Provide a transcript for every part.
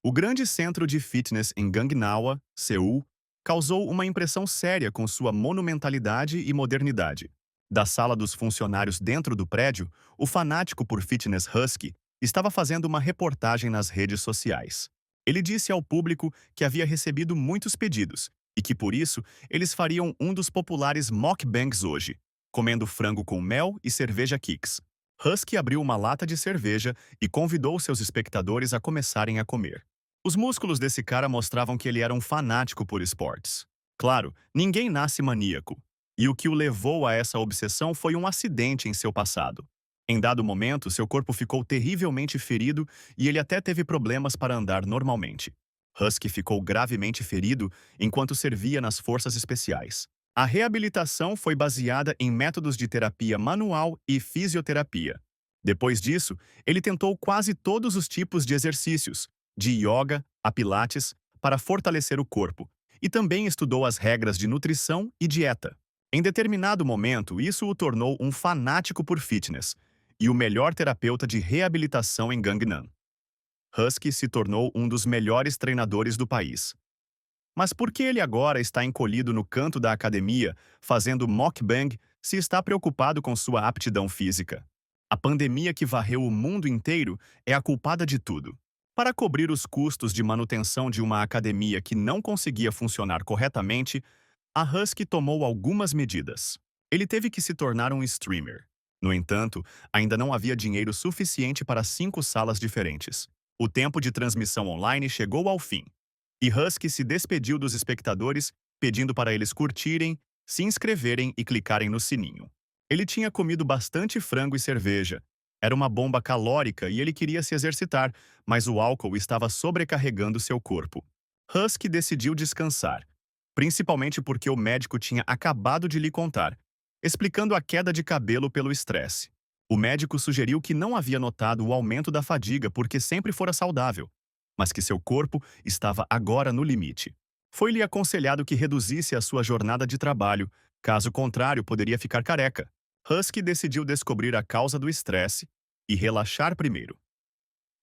O grande centro de fitness em Gangnawa, Seul, causou uma impressão séria com sua monumentalidade e modernidade. Da sala dos funcionários dentro do prédio, o fanático por fitness Husky estava fazendo uma reportagem nas redes sociais. Ele disse ao público que havia recebido muitos pedidos e que, por isso, eles fariam um dos populares mukbangs hoje, comendo frango com mel e cerveja Kicks. Husky abriu uma lata de cerveja e convidou seus espectadores a começarem a comer. Os músculos desse cara mostravam que ele era um fanático por esportes. Claro, ninguém nasce maníaco. E o que o levou a essa obsessão foi um acidente em seu passado. Em dado momento, seu corpo ficou terrivelmente ferido e ele até teve problemas para andar normalmente. Husky ficou gravemente ferido enquanto servia nas forças especiais. A reabilitação foi baseada em métodos de terapia manual e fisioterapia. Depois disso, ele tentou quase todos os tipos de exercícios, de yoga a pilates, para fortalecer o corpo, e também estudou as regras de nutrição e dieta. Em determinado momento, isso o tornou um fanático por fitness e o melhor terapeuta de reabilitação em Gangnam. Husky se tornou um dos melhores treinadores do país. Mas por que ele agora está encolhido no canto da academia, fazendo mukbang, se está preocupado com sua aptidão física? A pandemia que varreu o mundo inteiro é a culpada de tudo. Para cobrir os custos de manutenção de uma academia que não conseguia funcionar corretamente, a Husky tomou algumas medidas. Ele teve que se tornar um streamer. No entanto, ainda não havia dinheiro suficiente para 5 salas diferentes. O tempo de transmissão online chegou ao fim. E Husky se despediu dos espectadores, pedindo para eles curtirem, se inscreverem e clicarem no sininho. Ele tinha comido bastante frango e cerveja. Era uma bomba calórica e ele queria se exercitar, mas o álcool estava sobrecarregando seu corpo. Husky decidiu descansar, principalmente porque o médico tinha acabado de lhe contar, explicando a queda de cabelo pelo estresse. O médico sugeriu que não havia notado o aumento da fadiga porque sempre fora saudável, mas que seu corpo estava agora no limite. Foi-lhe aconselhado que reduzisse a sua jornada de trabalho, caso contrário poderia ficar careca. Husky decidiu descobrir a causa do estresse e relaxar primeiro.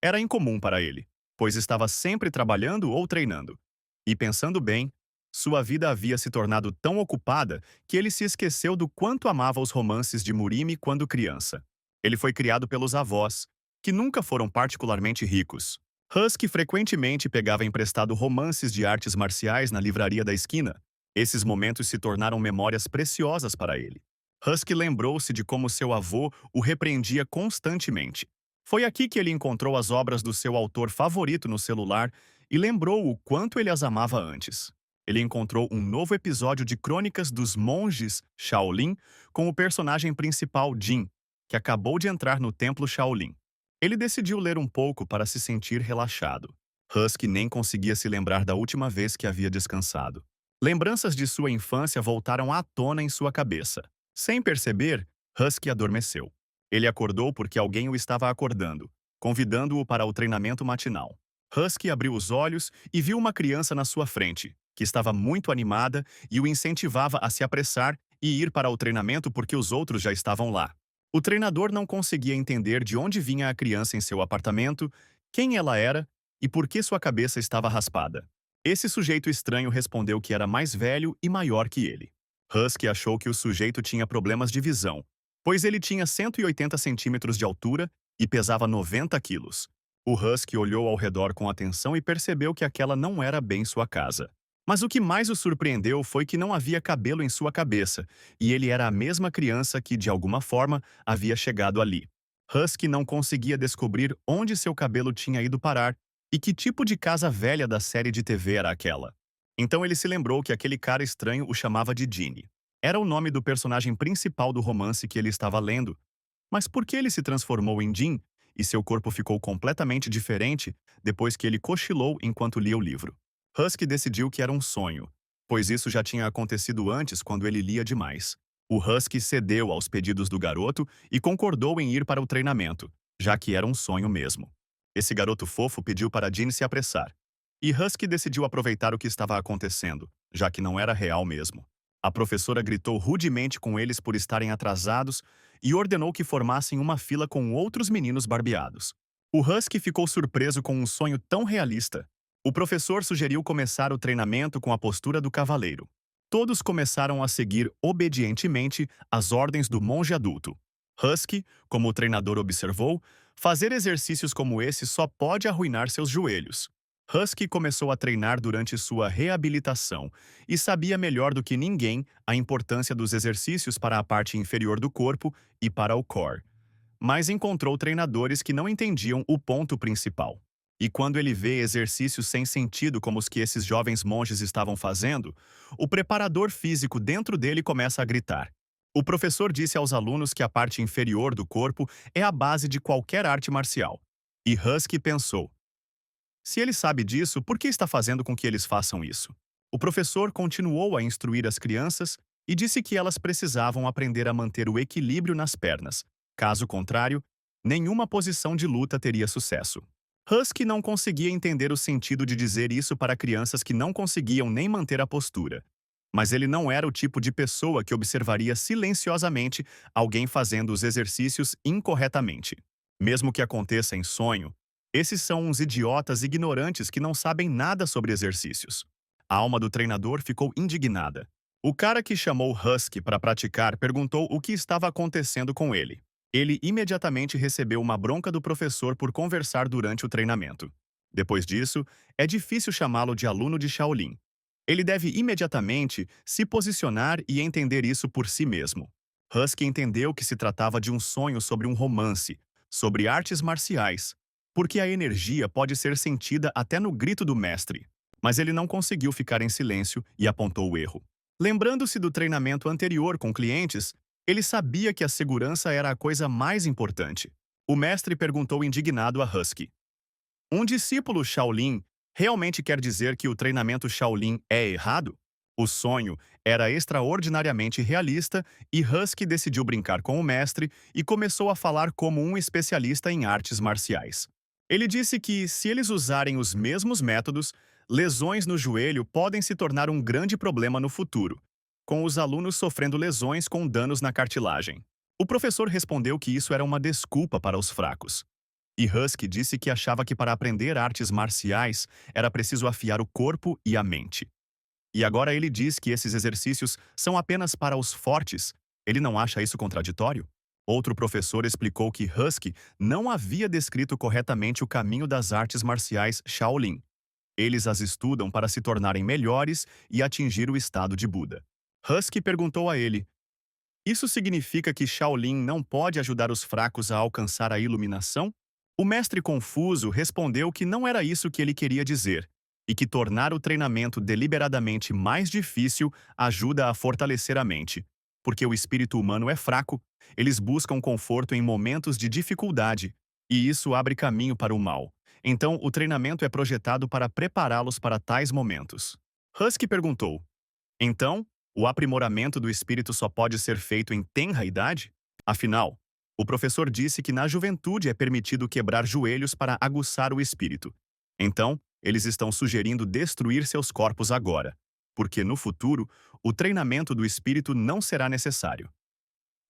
Era incomum para ele, pois estava sempre trabalhando ou treinando. E pensando bem, sua vida havia se tornado tão ocupada que ele se esqueceu do quanto amava os romances de Murimi quando criança. Ele foi criado pelos avós, que nunca foram particularmente ricos. Husky frequentemente pegava emprestado romances de artes marciais na livraria da esquina. Esses momentos se tornaram memórias preciosas para ele. Husky lembrou-se de como seu avô o repreendia constantemente. Foi aqui que ele encontrou as obras do seu autor favorito no celular e lembrou o quanto ele as amava antes. Ele encontrou um novo episódio de Crônicas dos Monges Shaolin com o personagem principal Jin, que acabou de entrar no templo Shaolin. Ele decidiu ler um pouco para se sentir relaxado. Husky nem conseguia se lembrar da última vez que havia descansado. Lembranças de sua infância voltaram à tona em sua cabeça. Sem perceber, Husky adormeceu. Ele acordou porque alguém o estava acordando, convidando-o para o treinamento matinal. Husky abriu os olhos e viu uma criança na sua frente, que estava muito animada e o incentivava a se apressar e ir para o treinamento porque os outros já estavam lá. O treinador não conseguia entender de onde vinha a criança em seu apartamento, quem ela era e por que sua cabeça estava raspada. Esse sujeito estranho respondeu que era mais velho e maior que ele. Husky achou que o sujeito tinha problemas de visão, pois ele tinha 180 centímetros de altura e pesava 90 quilos. O Husky olhou ao redor com atenção e percebeu que aquela não era bem sua casa. Mas o que mais o surpreendeu foi que não havia cabelo em sua cabeça, e ele era a mesma criança que, de alguma forma, havia chegado ali. Husky não conseguia descobrir onde seu cabelo tinha ido parar e que tipo de casa velha da série de TV era aquela. Então ele se lembrou que aquele cara estranho o chamava de Ginny. Era o nome do personagem principal do romance que ele estava lendo. Mas por que ele se transformou em Jin e seu corpo ficou completamente diferente depois que ele cochilou enquanto lia o livro? Husky decidiu que era um sonho, pois isso já tinha acontecido antes quando ele lia demais. O Husky cedeu aos pedidos do garoto e concordou em ir para o treinamento, já que era um sonho mesmo. Esse garoto fofo pediu para Jean se apressar. E Husky decidiu aproveitar o que estava acontecendo, já que não era real mesmo. A professora gritou rudemente com eles por estarem atrasados e ordenou que formassem uma fila com outros meninos barbeados. O Husky ficou surpreso com um sonho tão realista. O professor sugeriu começar o treinamento com a postura do cavaleiro. Todos começaram a seguir obedientemente as ordens do monge adulto. Husky, como o treinador observou, fazer exercícios como esse só pode arruinar seus joelhos. Husky começou a treinar durante sua reabilitação e sabia melhor do que ninguém a importância dos exercícios para a parte inferior do corpo e para o core, mas encontrou treinadores que não entendiam o ponto principal. E quando ele vê exercícios sem sentido como os que esses jovens monges estavam fazendo, o preparador físico dentro dele começa a gritar. O professor disse aos alunos que a parte inferior do corpo é a base de qualquer arte marcial. E Husky pensou: se ele sabe disso, por que está fazendo com que eles façam isso? O professor continuou a instruir as crianças e disse que elas precisavam aprender a manter o equilíbrio nas pernas. Caso contrário, nenhuma posição de luta teria sucesso. Husky não conseguia entender o sentido de dizer isso para crianças que não conseguiam nem manter a postura. Mas ele não era o tipo de pessoa que observaria silenciosamente alguém fazendo os exercícios incorretamente. Mesmo que aconteça em sonho, esses são uns idiotas ignorantes que não sabem nada sobre exercícios. A alma do treinador ficou indignada. O cara que chamou Husky para praticar perguntou o que estava acontecendo com ele. Ele imediatamente recebeu uma bronca do professor por conversar durante o treinamento. Depois disso, é difícil chamá-lo de aluno de Shaolin. Ele deve imediatamente se posicionar e entender isso por si mesmo. Husky entendeu que se tratava de um sonho sobre um romance, sobre artes marciais, porque a energia pode ser sentida até no grito do mestre. Mas ele não conseguiu ficar em silêncio e apontou o erro. Lembrando-se do treinamento anterior com clientes, ele sabia que a segurança era a coisa mais importante. O mestre perguntou indignado a Husky: um discípulo Shaolin realmente quer dizer que o treinamento Shaolin é errado? O sonho era extraordinariamente realista e Husky decidiu brincar com o mestre e começou a falar como um especialista em artes marciais. Ele disse que, se eles usarem os mesmos métodos, lesões no joelho podem se tornar um grande problema no futuro, com os alunos sofrendo lesões com danos na cartilagem. O professor respondeu que isso era uma desculpa para os fracos. E Husky disse que achava que para aprender artes marciais era preciso afiar o corpo e a mente. E agora ele diz que esses exercícios são apenas para os fortes. Ele não acha isso contraditório? Outro professor explicou que Husky não havia descrito corretamente o caminho das artes marciais Shaolin. Eles as estudam para se tornarem melhores e atingir o estado de Buda. Husky perguntou a ele: isso significa que Shaolin não pode ajudar os fracos a alcançar a iluminação? O mestre confuso respondeu que não era isso que ele queria dizer, e que tornar o treinamento deliberadamente mais difícil ajuda a fortalecer a mente. Porque o espírito humano é fraco, eles buscam conforto em momentos de dificuldade, e isso abre caminho para o mal. Então, o treinamento é projetado para prepará-los para tais momentos. Husky perguntou: então, o aprimoramento do espírito só pode ser feito em tenra idade? Afinal, o professor disse que na juventude é permitido quebrar joelhos para aguçar o espírito. Então, eles estão sugerindo destruir seus corpos agora, porque no futuro, o treinamento do espírito não será necessário.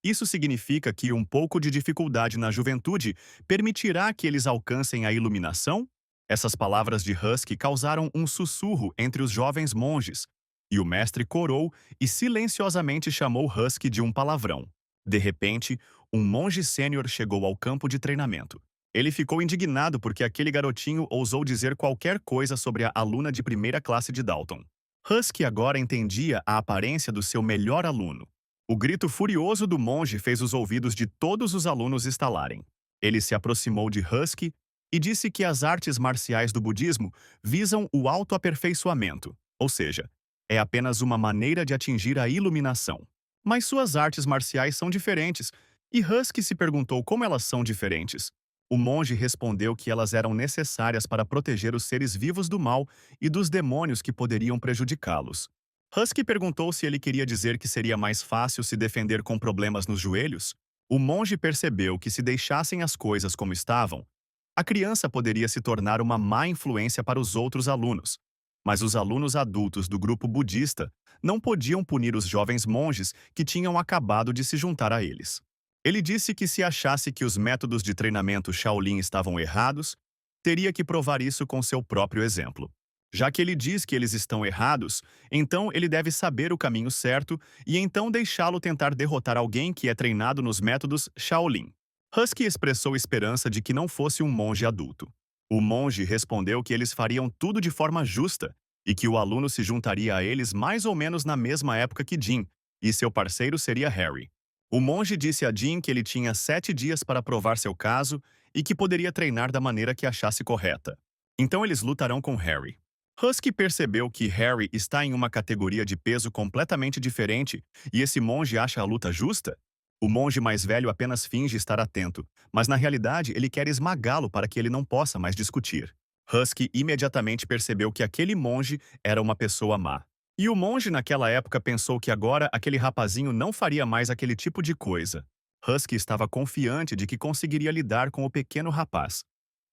Isso significa que um pouco de dificuldade na juventude permitirá que eles alcancem a iluminação? Essas palavras de Husky causaram um sussurro entre os jovens monges, e o mestre corou e silenciosamente chamou Husky de um palavrão. De repente, um monge sênior chegou ao campo de treinamento. Ele ficou indignado porque aquele garotinho ousou dizer qualquer coisa sobre a aluna de primeira classe de Dalton. Husky agora entendia a aparência do seu melhor aluno. O grito furioso do monge fez os ouvidos de todos os alunos estalarem. Ele se aproximou de Husky e disse que as artes marciais do budismo visam o autoaperfeiçoamento, ou seja, é apenas uma maneira de atingir a iluminação. Mas suas artes marciais são diferentes, e Husky se perguntou como elas são diferentes. O monge respondeu que elas eram necessárias para proteger os seres vivos do mal e dos demônios que poderiam prejudicá-los. Husky perguntou se ele queria dizer que seria mais fácil se defender com problemas nos joelhos. O monge percebeu que, se deixassem as coisas como estavam, a criança poderia se tornar uma má influência para os outros alunos. Mas os alunos adultos do grupo budista não podiam punir os jovens monges que tinham acabado de se juntar a eles. Ele disse que se achasse que os métodos de treinamento Shaolin estavam errados, teria que provar isso com seu próprio exemplo. Já que ele diz que eles estão errados, então ele deve saber o caminho certo e então deixá-lo tentar derrotar alguém que é treinado nos métodos Shaolin. Husky expressou esperança de que não fosse um monge adulto. O monge respondeu que eles fariam tudo de forma justa e que o aluno se juntaria a eles mais ou menos na mesma época que Jin, e seu parceiro seria Harry. O monge disse a Jin que ele tinha 7 dias para provar seu caso e que poderia treinar da maneira que achasse correta. Então eles lutarão com Harry. Husky percebeu que Harry está em uma categoria de peso completamente diferente e esse monge acha a luta justa? O monge mais velho apenas finge estar atento, mas na realidade ele quer esmagá-lo para que ele não possa mais discutir. Husky imediatamente percebeu que aquele monge era uma pessoa má. E o monge naquela época pensou que agora aquele rapazinho não faria mais aquele tipo de coisa. Husky estava confiante de que conseguiria lidar com o pequeno rapaz,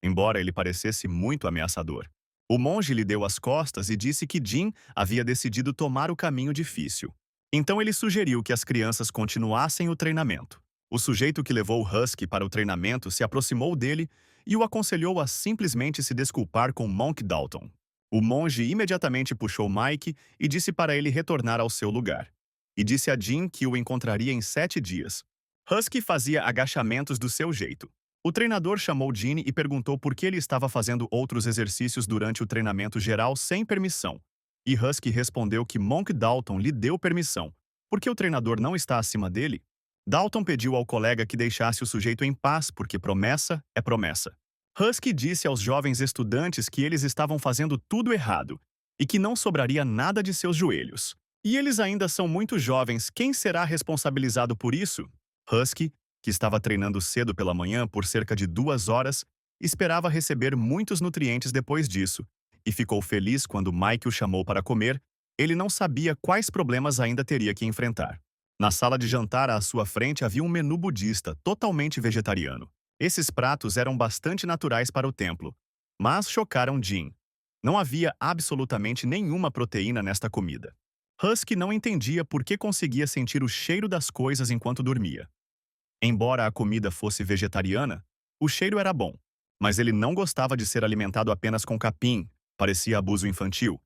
embora ele parecesse muito ameaçador. O monge lhe deu as costas e disse que Jin havia decidido tomar o caminho difícil. Então ele sugeriu que as crianças continuassem o treinamento. O sujeito que levou o Husky para o treinamento se aproximou dele e o aconselhou a simplesmente se desculpar com Monk Dalton. O monge imediatamente puxou Mike e disse para ele retornar ao seu lugar. E disse a Jin que o encontraria em 7 dias. Husky fazia agachamentos do seu jeito. O treinador chamou Jin e perguntou por que ele estava fazendo outros exercícios durante o treinamento geral sem permissão. E Husky respondeu que Monk Dalton lhe deu permissão, porque o treinador não está acima dele. Dalton pediu ao colega que deixasse o sujeito em paz porque promessa é promessa. Husky disse aos jovens estudantes que eles estavam fazendo tudo errado e que não sobraria nada de seus joelhos. E eles ainda são muito jovens, quem será responsabilizado por isso? Husky, que estava treinando cedo pela manhã por cerca de 2 horas, esperava receber muitos nutrientes depois disso, e ficou feliz quando Mike o chamou para comer. Ele não sabia quais problemas ainda teria que enfrentar. Na sala de jantar à sua frente havia um menu budista totalmente vegetariano. Esses pratos eram bastante naturais para o templo, mas chocaram Jin. Não havia absolutamente nenhuma proteína nesta comida. Husky não entendia por que conseguia sentir o cheiro das coisas enquanto dormia. Embora a comida fosse vegetariana, o cheiro era bom, mas ele não gostava de ser alimentado apenas com capim, parecia abuso infantil.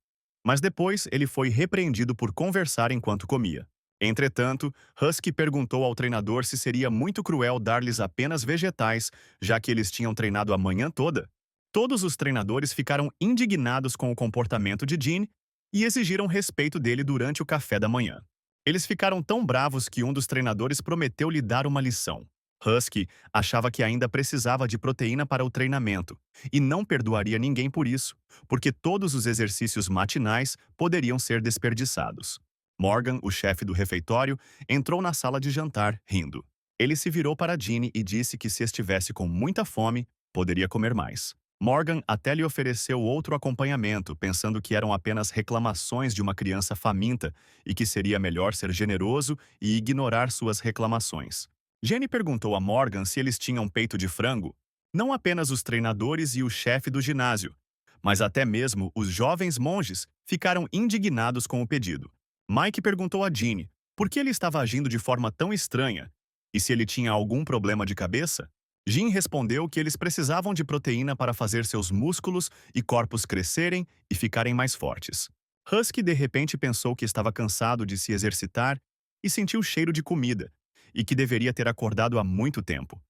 Mas depois ele foi repreendido por conversar enquanto comia. Entretanto, Husky perguntou ao treinador se seria muito cruel dar-lhes apenas vegetais, já que eles tinham treinado a manhã toda. Todos os treinadores ficaram indignados com o comportamento de Jin e exigiram respeito dele durante o café da manhã. Eles ficaram tão bravos que um dos treinadores prometeu lhe dar uma lição. Husky achava que ainda precisava de proteína para o treinamento e não perdoaria ninguém por isso, porque todos os exercícios matinais poderiam ser desperdiçados. Morgan, o chefe do refeitório, entrou na sala de jantar, rindo. Ele se virou para Ginny e disse que se estivesse com muita fome, poderia comer mais. Morgan até lhe ofereceu outro acompanhamento, pensando que eram apenas reclamações de uma criança faminta e que seria melhor ser generoso e ignorar suas reclamações. Jenny perguntou a Morgan se eles tinham peito de frango. Não apenas os treinadores e o chefe do ginásio, mas até mesmo os jovens monges ficaram indignados com o pedido. Mike perguntou a Ginny por que ele estava agindo de forma tão estranha e se ele tinha algum problema de cabeça. Jin respondeu que eles precisavam de proteína para fazer seus músculos e corpos crescerem e ficarem mais fortes. Husky de repente pensou que estava cansado de se exercitar e sentiu cheiro de comida, e que deveria ter acordado há muito tempo.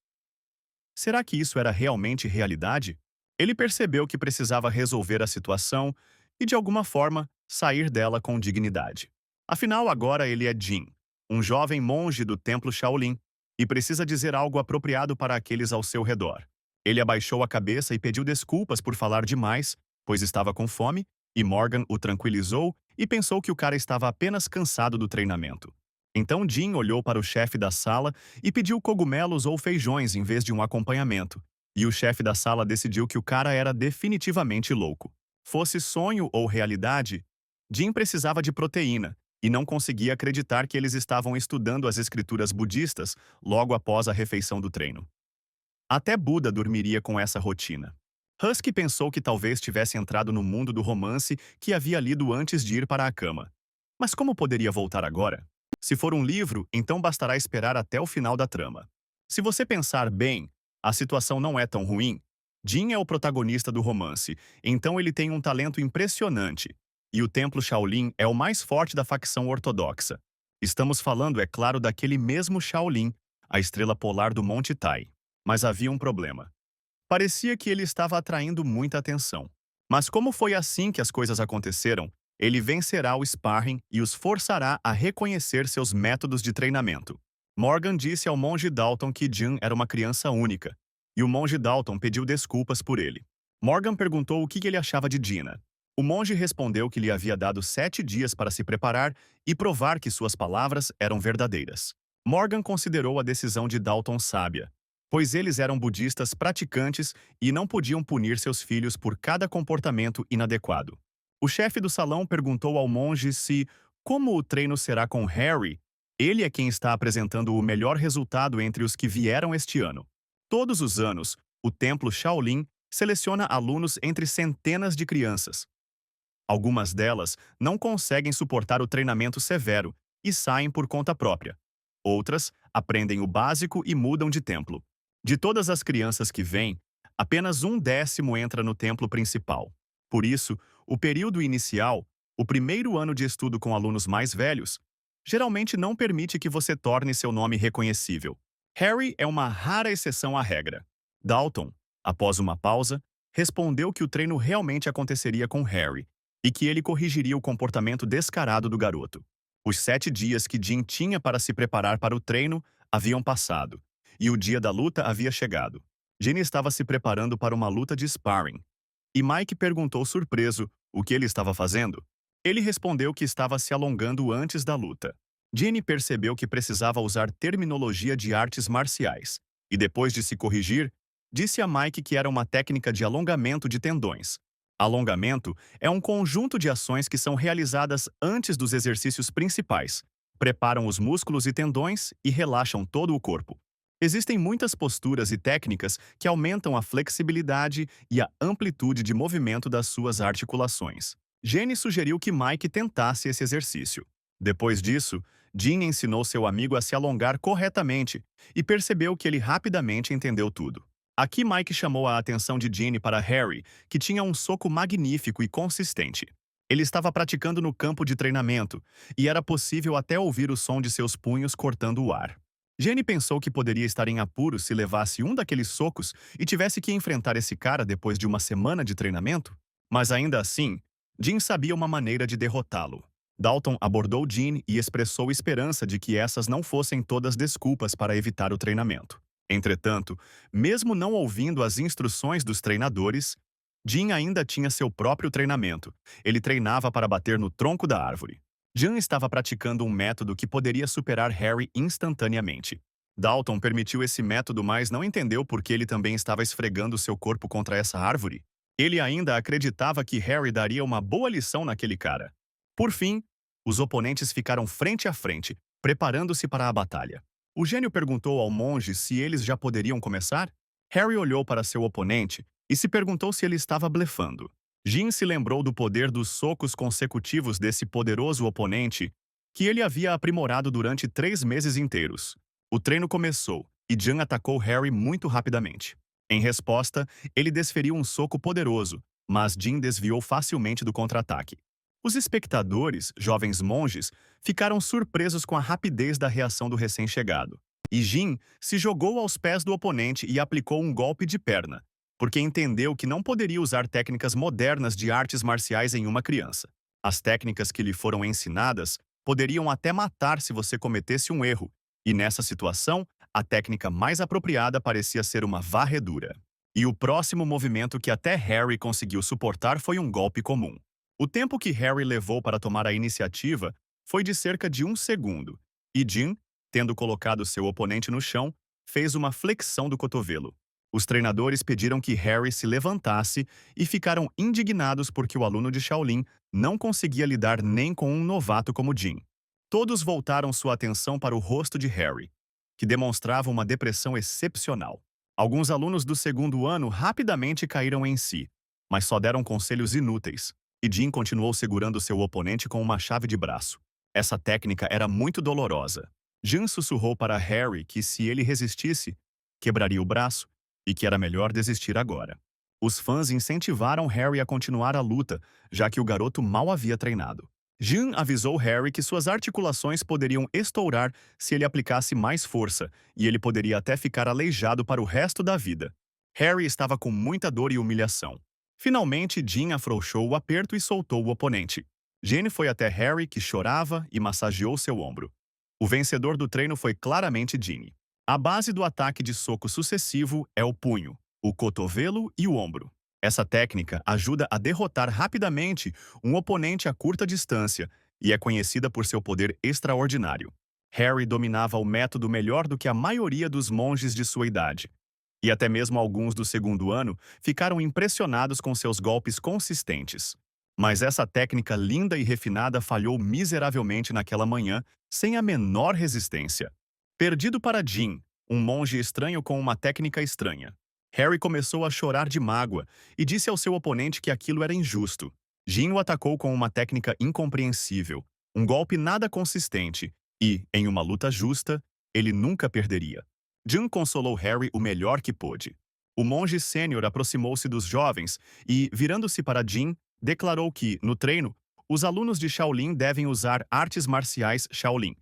Será que isso era realmente realidade? Ele percebeu que precisava resolver a situação e, de alguma forma, sair dela com dignidade. Afinal, agora ele é Jin, um jovem monge do templo Shaolin, e precisa dizer algo apropriado para aqueles ao seu redor. Ele abaixou a cabeça e pediu desculpas por falar demais, pois estava com fome, e Morgan o tranquilizou e pensou que o cara estava apenas cansado do treinamento. Então Jin olhou para o chefe da sala e pediu cogumelos ou feijões em vez de um acompanhamento, e o chefe da sala decidiu que o cara era definitivamente louco. Fosse sonho ou realidade, Jin precisava de proteína, e não conseguia acreditar que eles estavam estudando as escrituras budistas logo após a refeição do treino. Até Buda dormiria com essa rotina. Husky pensou que talvez tivesse entrado no mundo do romance que havia lido antes de ir para a cama. Mas como poderia voltar agora? Se for um livro, então bastará esperar até o final da trama. Se você pensar bem, a situação não é tão ruim. Jin é o protagonista do romance, então ele tem um talento impressionante. E o Templo Shaolin é o mais forte da facção ortodoxa. Estamos falando, é claro, daquele mesmo Shaolin, a estrela polar do Monte Tai. Mas havia um problema. Parecia que ele estava atraindo muita atenção. Mas como foi assim que as coisas aconteceram, ele vencerá o sparring e os forçará a reconhecer seus métodos de treinamento. Morgan disse ao monge Dalton que Jin era uma criança única, e o monge Dalton pediu desculpas por ele. Morgan perguntou o que ele achava de Dina. O monge respondeu que lhe havia dado 7 dias para se preparar e provar que suas palavras eram verdadeiras. Morgan considerou a decisão de Dalton sábia, pois eles eram budistas praticantes e não podiam punir seus filhos por cada comportamento inadequado. O chefe do salão perguntou ao monge se, como o treino será com Harry, ele é quem está apresentando o melhor resultado entre os que vieram este ano. Todos os anos, o Templo Shaolin seleciona alunos entre centenas de crianças. Algumas delas não conseguem suportar o treinamento severo e saem por conta própria. Outras aprendem o básico e mudam de templo. De todas as crianças que vêm, apenas 1/10 entra no templo principal. Por isso, o período inicial, o primeiro ano de estudo com alunos mais velhos, geralmente não permite que você torne seu nome reconhecível. Harry é uma rara exceção à regra. Dalton, após uma pausa, respondeu que o treino realmente aconteceria com Harry e que ele corrigiria o comportamento descarado do garoto. Os 7 dias que Jin tinha para se preparar para o treino haviam passado, e o dia da luta havia chegado. Jin estava se preparando para uma luta de sparring, e Mike perguntou surpreso o que ele estava fazendo. Ele respondeu que estava se alongando antes da luta. Jenny percebeu que precisava usar terminologia de artes marciais, e depois de se corrigir, disse a Mike que era uma técnica de alongamento de tendões. Alongamento é um conjunto de ações que são realizadas antes dos exercícios principais, preparam os músculos e tendões e relaxam todo o corpo. Existem muitas posturas e técnicas que aumentam a flexibilidade e a amplitude de movimento das suas articulações. Jenny sugeriu que Mike tentasse esse exercício. Depois disso, Jin ensinou seu amigo a se alongar corretamente e percebeu que ele rapidamente entendeu tudo. Aqui Mike chamou a atenção de Ginny para Harry, que tinha um soco magnífico e consistente. Ele estava praticando no campo de treinamento, e era possível até ouvir o som de seus punhos cortando o ar. Jenny pensou que poderia estar em apuros se levasse um daqueles socos e tivesse que enfrentar esse cara depois de uma semana de treinamento. Mas ainda assim, Jin sabia uma maneira de derrotá-lo. Dalton abordou Jin e expressou esperança de que essas não fossem todas desculpas para evitar o treinamento. Entretanto, mesmo não ouvindo as instruções dos treinadores, Jin ainda tinha seu próprio treinamento. Ele treinava para bater no tronco da árvore. Jin estava praticando um método que poderia superar Harry instantaneamente. Dalton permitiu esse método, mas não entendeu por que ele também estava esfregando seu corpo contra essa árvore. Ele ainda acreditava que Harry daria uma boa lição naquele cara. Por fim, os oponentes ficaram frente a frente, preparando-se para a batalha. O gênio perguntou ao monge se eles já poderiam começar. Harry olhou para seu oponente e se perguntou se ele estava blefando. Jin se lembrou do poder dos socos consecutivos desse poderoso oponente que ele havia aprimorado durante 3 meses inteiros. O treino começou e Jin atacou Harry muito rapidamente. Em resposta, ele desferiu um soco poderoso, mas Jin desviou facilmente do contra-ataque. Os espectadores, jovens monges, ficaram surpresos com a rapidez da reação do recém-chegado. E Jin se jogou aos pés do oponente e aplicou um golpe de perna, porque entendeu que não poderia usar técnicas modernas de artes marciais em uma criança. As técnicas que lhe foram ensinadas poderiam até matar se você cometesse um erro, e nessa situação, a técnica mais apropriada parecia ser uma varredura. E o próximo movimento que até Harry conseguiu suportar foi um golpe comum. O tempo que Harry levou para tomar a iniciativa foi de cerca de 1 segundo, e Jin, tendo colocado seu oponente no chão, fez uma flexão do cotovelo. Os treinadores pediram que Harry se levantasse e ficaram indignados porque o aluno de Shaolin não conseguia lidar nem com um novato como Jin. Todos voltaram sua atenção para o rosto de Harry, que demonstrava uma depressão excepcional. Alguns alunos do segundo ano rapidamente caíram em si, mas só deram conselhos inúteis. E Jin continuou segurando seu oponente com uma chave de braço. Essa técnica era muito dolorosa. Jean sussurrou para Harry que se ele resistisse, quebraria o braço e que era melhor desistir agora. Os fãs incentivaram Harry a continuar a luta, já que o garoto mal havia treinado. Jean avisou Harry que suas articulações poderiam estourar se ele aplicasse mais força, e ele poderia até ficar aleijado para o resto da vida. Harry estava com muita dor e humilhação. Finalmente, Jean afrouxou o aperto e soltou o oponente. Jane foi até Harry, que chorava, e massageou seu ombro. O vencedor do treino foi claramente Ginny. A base do ataque de soco sucessivo é o punho, o cotovelo e o ombro. Essa técnica ajuda a derrotar rapidamente um oponente a curta distância e é conhecida por seu poder extraordinário. Harry dominava o método melhor do que a maioria dos monges de sua idade. E até mesmo alguns do segundo ano ficaram impressionados com seus golpes consistentes. Mas essa técnica linda e refinada falhou miseravelmente naquela manhã, sem a menor resistência. Perdido para Jin, um monge estranho com uma técnica estranha. Harry começou a chorar de mágoa e disse ao seu oponente que aquilo era injusto. Jin o atacou com uma técnica incompreensível, um golpe nada consistente, e, em uma luta justa, ele nunca perderia. Jin consolou Harry o melhor que pôde. O monge sênior aproximou-se dos jovens e, virando-se para Jin, declarou que, no treino, os alunos de Shaolin devem usar artes marciais Shaolin,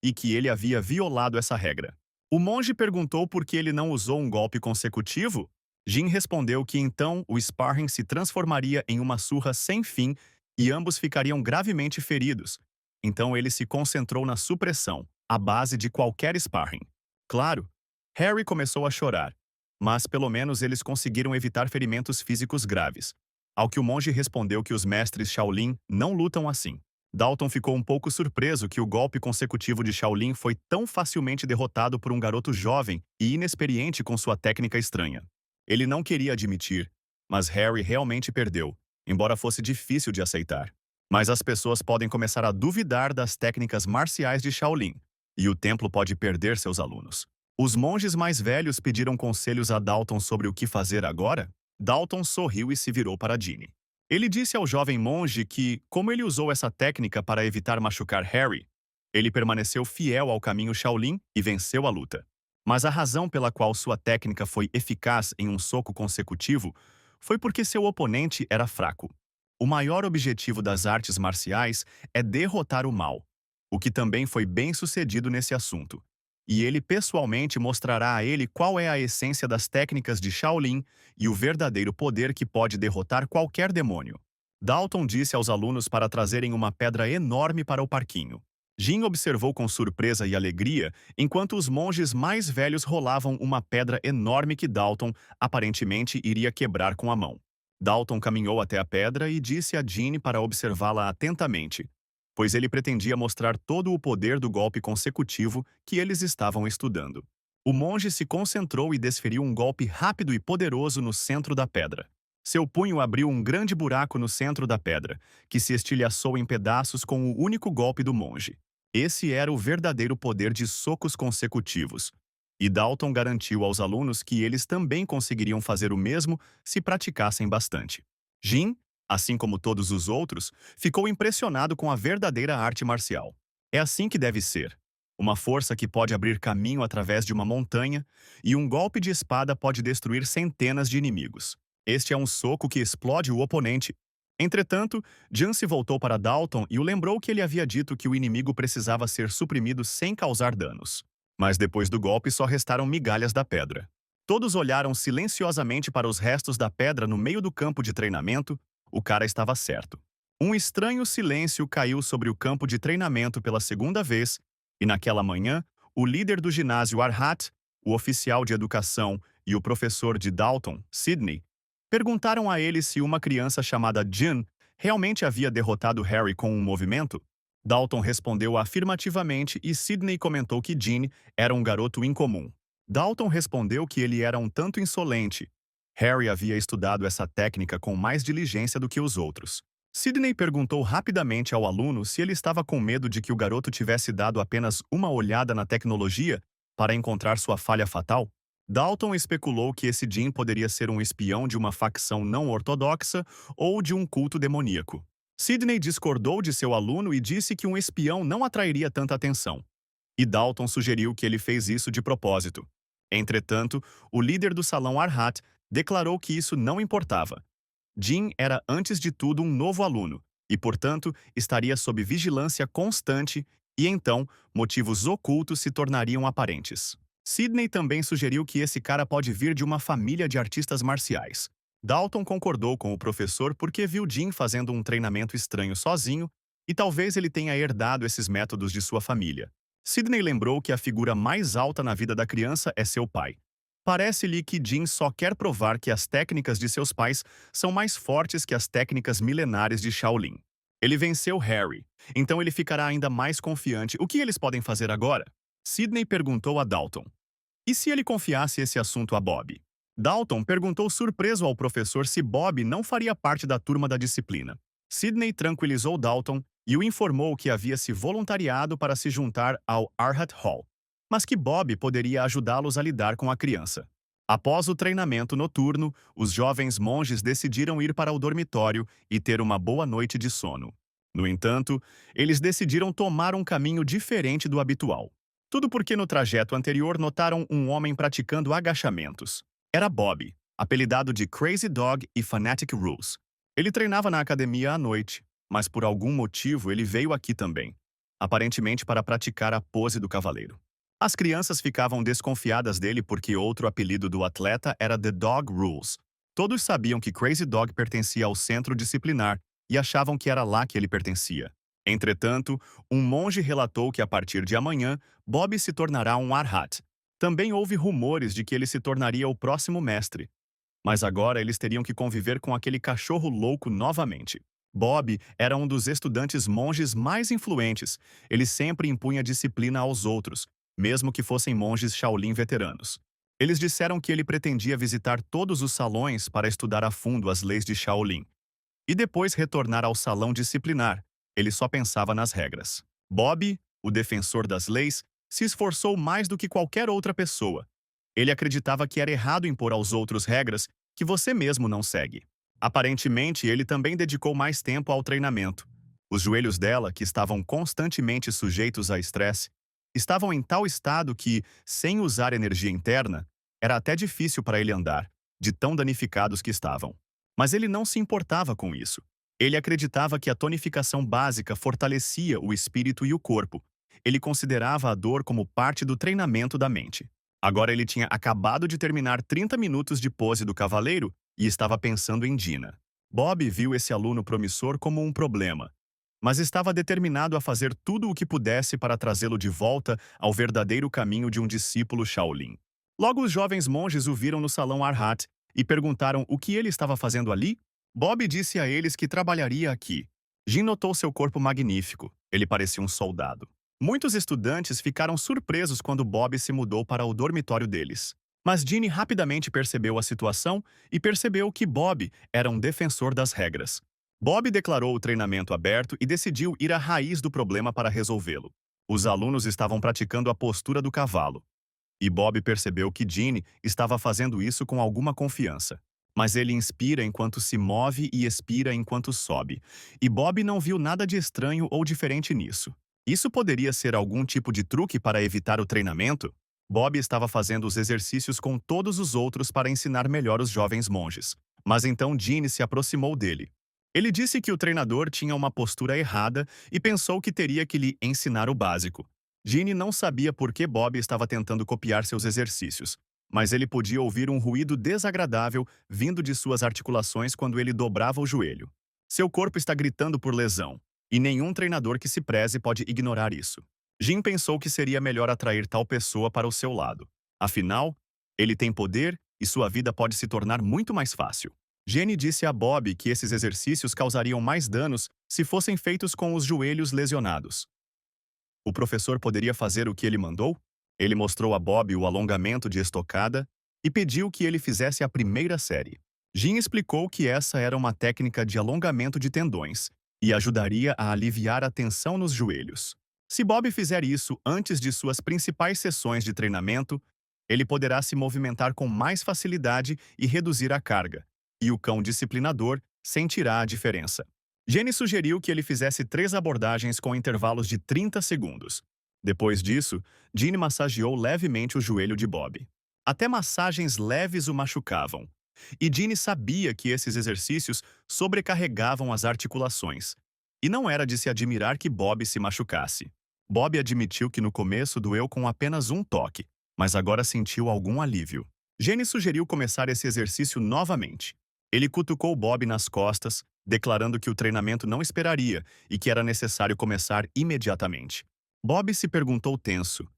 e que ele havia violado essa regra. O monge perguntou por que ele não usou um golpe consecutivo. Jin respondeu que então o sparring se transformaria em uma surra sem fim e ambos ficariam gravemente feridos. Então ele se concentrou na supressão, a base de qualquer sparring. Claro, Harry começou a chorar, mas pelo menos eles conseguiram evitar ferimentos físicos graves. Ao que o monge respondeu que os mestres Shaolin não lutam assim. Dalton ficou um pouco surpreso que o golpe consecutivo de Shaolin foi tão facilmente derrotado por um garoto jovem e inexperiente com sua técnica estranha. Ele não queria admitir, mas Harry realmente perdeu, embora fosse difícil de aceitar. Mas as pessoas podem começar a duvidar das técnicas marciais de Shaolin, e o templo pode perder seus alunos. Os monges mais velhos pediram conselhos a Dalton sobre o que fazer agora. Dalton sorriu e se virou para Ginny. Ele disse ao jovem monge que, como ele usou essa técnica para evitar machucar Harry, ele permaneceu fiel ao caminho Shaolin e venceu a luta. Mas a razão pela qual sua técnica foi eficaz em um soco consecutivo foi porque seu oponente era fraco. O maior objetivo das artes marciais é derrotar o mal, o que também foi bem sucedido nesse assunto. E ele pessoalmente mostrará a ele qual é a essência das técnicas de Shaolin e o verdadeiro poder que pode derrotar qualquer demônio. Dalton disse aos alunos para trazerem uma pedra enorme para o parquinho. Jin observou com surpresa e alegria enquanto os monges mais velhos rolavam uma pedra enorme que Dalton aparentemente iria quebrar com a mão. Dalton caminhou até a pedra e disse a Ginny para observá-la atentamente, pois ele pretendia mostrar todo o poder do golpe consecutivo que eles estavam estudando. O monge se concentrou e desferiu um golpe rápido e poderoso no centro da pedra. Seu punho abriu um grande buraco no centro da pedra, que se estilhaçou em pedaços com o único golpe do monge. Esse era o verdadeiro poder de socos consecutivos. E Dalton garantiu aos alunos que eles também conseguiriam fazer o mesmo se praticassem bastante. Jin, assim como todos os outros, ficou impressionado com a verdadeira arte marcial. É assim que deve ser. Uma força que pode abrir caminho através de uma montanha, e um golpe de espada pode destruir centenas de inimigos. Este é um soco que explode o oponente. Entretanto, Jan se voltou para Dalton e o lembrou que ele havia dito que o inimigo precisava ser suprimido sem causar danos. Mas depois do golpe só restaram migalhas da pedra. Todos olharam silenciosamente para os restos da pedra no meio do campo de treinamento. O cara estava certo. Um estranho silêncio caiu sobre o campo de treinamento pela segunda vez, e naquela manhã, o líder do ginásio Arhat, o oficial de educação e o professor de Dalton, Sidney, perguntaram a ele se uma criança chamada Jin realmente havia derrotado Harry com um movimento. Dalton respondeu afirmativamente e Sidney comentou que Jin era um garoto incomum. Dalton respondeu que ele era um tanto insolente. Harry havia estudado essa técnica com mais diligência do que os outros. Sidney perguntou rapidamente ao aluno se ele estava com medo de que o garoto tivesse dado apenas uma olhada na tecnologia para encontrar sua falha fatal. Dalton especulou que esse Jin poderia ser um espião de uma facção não ortodoxa ou de um culto demoníaco. Sidney discordou de seu aluno e disse que um espião não atrairia tanta atenção. e Dalton sugeriu que ele fez isso de propósito. Entretanto, o líder do salão Arhat declarou que isso não importava. Jin era, antes de tudo, um novo aluno e, portanto, estaria sob vigilância constante e, então, motivos ocultos se tornariam aparentes. Sidney também sugeriu que esse cara pode vir de uma família de artistas marciais. Dalton concordou com o professor porque viu Jin fazendo um treinamento estranho sozinho e talvez ele tenha herdado esses métodos de sua família. Sidney lembrou que a figura mais alta na vida da criança é seu pai. Parece-lhe que Jin só quer provar que as técnicas de seus pais são mais fortes que as técnicas milenares de Shaolin. Ele venceu Harry, então ele ficará ainda mais confiante. O que eles podem fazer agora? Sidney perguntou a Dalton. E se ele confiasse esse assunto a Bob? Dalton perguntou surpreso ao professor se Bob não faria parte da turma da disciplina. Sidney tranquilizou Dalton e o informou que havia se voluntariado para se juntar ao Arhat Hall, mas que Bob poderia ajudá-los a lidar com a criança. Após o treinamento noturno, os jovens monges decidiram ir para o dormitório e ter uma boa noite de sono. No entanto, eles decidiram tomar um caminho diferente do habitual. Tudo porque no trajeto anterior notaram um homem praticando agachamentos. Era Bob, apelidado de Crazy Dog e Fanatic Rules. Ele treinava na academia à noite, mas por algum motivo ele veio aqui também, aparentemente para praticar a pose do cavaleiro. As crianças ficavam desconfiadas dele porque outro apelido do atleta era The Dog Rules. Todos sabiam que Crazy Dog pertencia ao centro disciplinar e achavam que era lá que ele pertencia. Entretanto, um monge relatou que a partir de amanhã, Bob se tornará um Arhat. Também houve rumores de que ele se tornaria o próximo mestre. Mas agora eles teriam que conviver com aquele cachorro louco novamente. Bob era um dos estudantes monges mais influentes. Ele sempre impunha disciplina aos outros, mesmo que fossem monges Shaolin veteranos. Eles disseram que ele pretendia visitar todos os salões para estudar a fundo as leis de Shaolin e depois retornar ao salão disciplinar. Ele só pensava nas regras. Bob, o defensor das leis, se esforçou mais do que qualquer outra pessoa. Ele acreditava que era errado impor aos outros regras que você mesmo não segue. Aparentemente, ele também dedicou mais tempo ao treinamento. Os joelhos dela, que estavam constantemente sujeitos a estresse, estavam em tal estado que, sem usar energia interna, era até difícil para ele andar, de tão danificados que estavam. Mas ele não se importava com isso. Ele acreditava que a tonificação básica fortalecia o espírito e o corpo. Ele considerava a dor como parte do treinamento da mente. Agora ele tinha acabado de terminar 30 minutos de pose do cavaleiro e estava pensando em Dina. Bob viu esse aluno promissor como um problema, mas estava determinado a fazer tudo o que pudesse para trazê-lo de volta ao verdadeiro caminho de um discípulo Shaolin. Logo os jovens monges o viram no salão Arhat e perguntaram o que ele estava fazendo ali. Bob disse a eles que trabalharia aqui. Jin notou seu corpo magnífico. Ele parecia um soldado. Muitos estudantes ficaram surpresos quando Bob se mudou para o dormitório deles. Mas Ginny rapidamente percebeu a situação e percebeu que Bob era um defensor das regras. Bob declarou o treinamento aberto e decidiu ir à raiz do problema para resolvê-lo. Os alunos estavam praticando a postura do cavalo. E Bob percebeu que Ginny estava fazendo isso com alguma confiança. Mas ele inspira enquanto se move e expira enquanto sobe. E Bob não viu nada de estranho ou diferente nisso. Isso poderia ser algum tipo de truque para evitar o treinamento? Bob estava fazendo os exercícios com todos os outros para ensinar melhor os jovens monges. Mas então Ginny se aproximou dele. Ele disse que o treinador tinha uma postura errada e pensou que teria que lhe ensinar o básico. Ginny não sabia por que Bob estava tentando copiar seus exercícios, mas ele podia ouvir um ruído desagradável vindo de suas articulações quando ele dobrava o joelho. Seu corpo está gritando por lesão, e nenhum treinador que se preze pode ignorar isso. Jin pensou que seria melhor atrair tal pessoa para o seu lado. Afinal, ele tem poder e sua vida pode se tornar muito mais fácil. Jenny disse a Bob que esses exercícios causariam mais danos se fossem feitos com os joelhos lesionados. O professor poderia fazer o que ele mandou? Ele mostrou a Bob o alongamento de estocada e pediu que ele fizesse a primeira série. Jin explicou que essa era uma técnica de alongamento de tendões e ajudaria a aliviar a tensão nos joelhos. Se Bob fizer isso antes de suas principais sessões de treinamento, ele poderá se movimentar com mais facilidade e reduzir a carga, e o cão disciplinador sentirá a diferença. Jenny sugeriu que ele fizesse 3 abordagens com intervalos de 30 segundos. Depois disso, Jean massageou levemente o joelho de Bob. Até massagens leves o machucavam. E Jean sabia que esses exercícios sobrecarregavam as articulações. E não era de se admirar que Bob se machucasse. Bob admitiu que no começo doeu com apenas um toque, mas agora sentiu algum alívio. Jenny sugeriu começar esse exercício novamente. Ele cutucou Bob nas costas, declarando que o treinamento não esperaria e que era necessário começar imediatamente. Bob se perguntou tenso.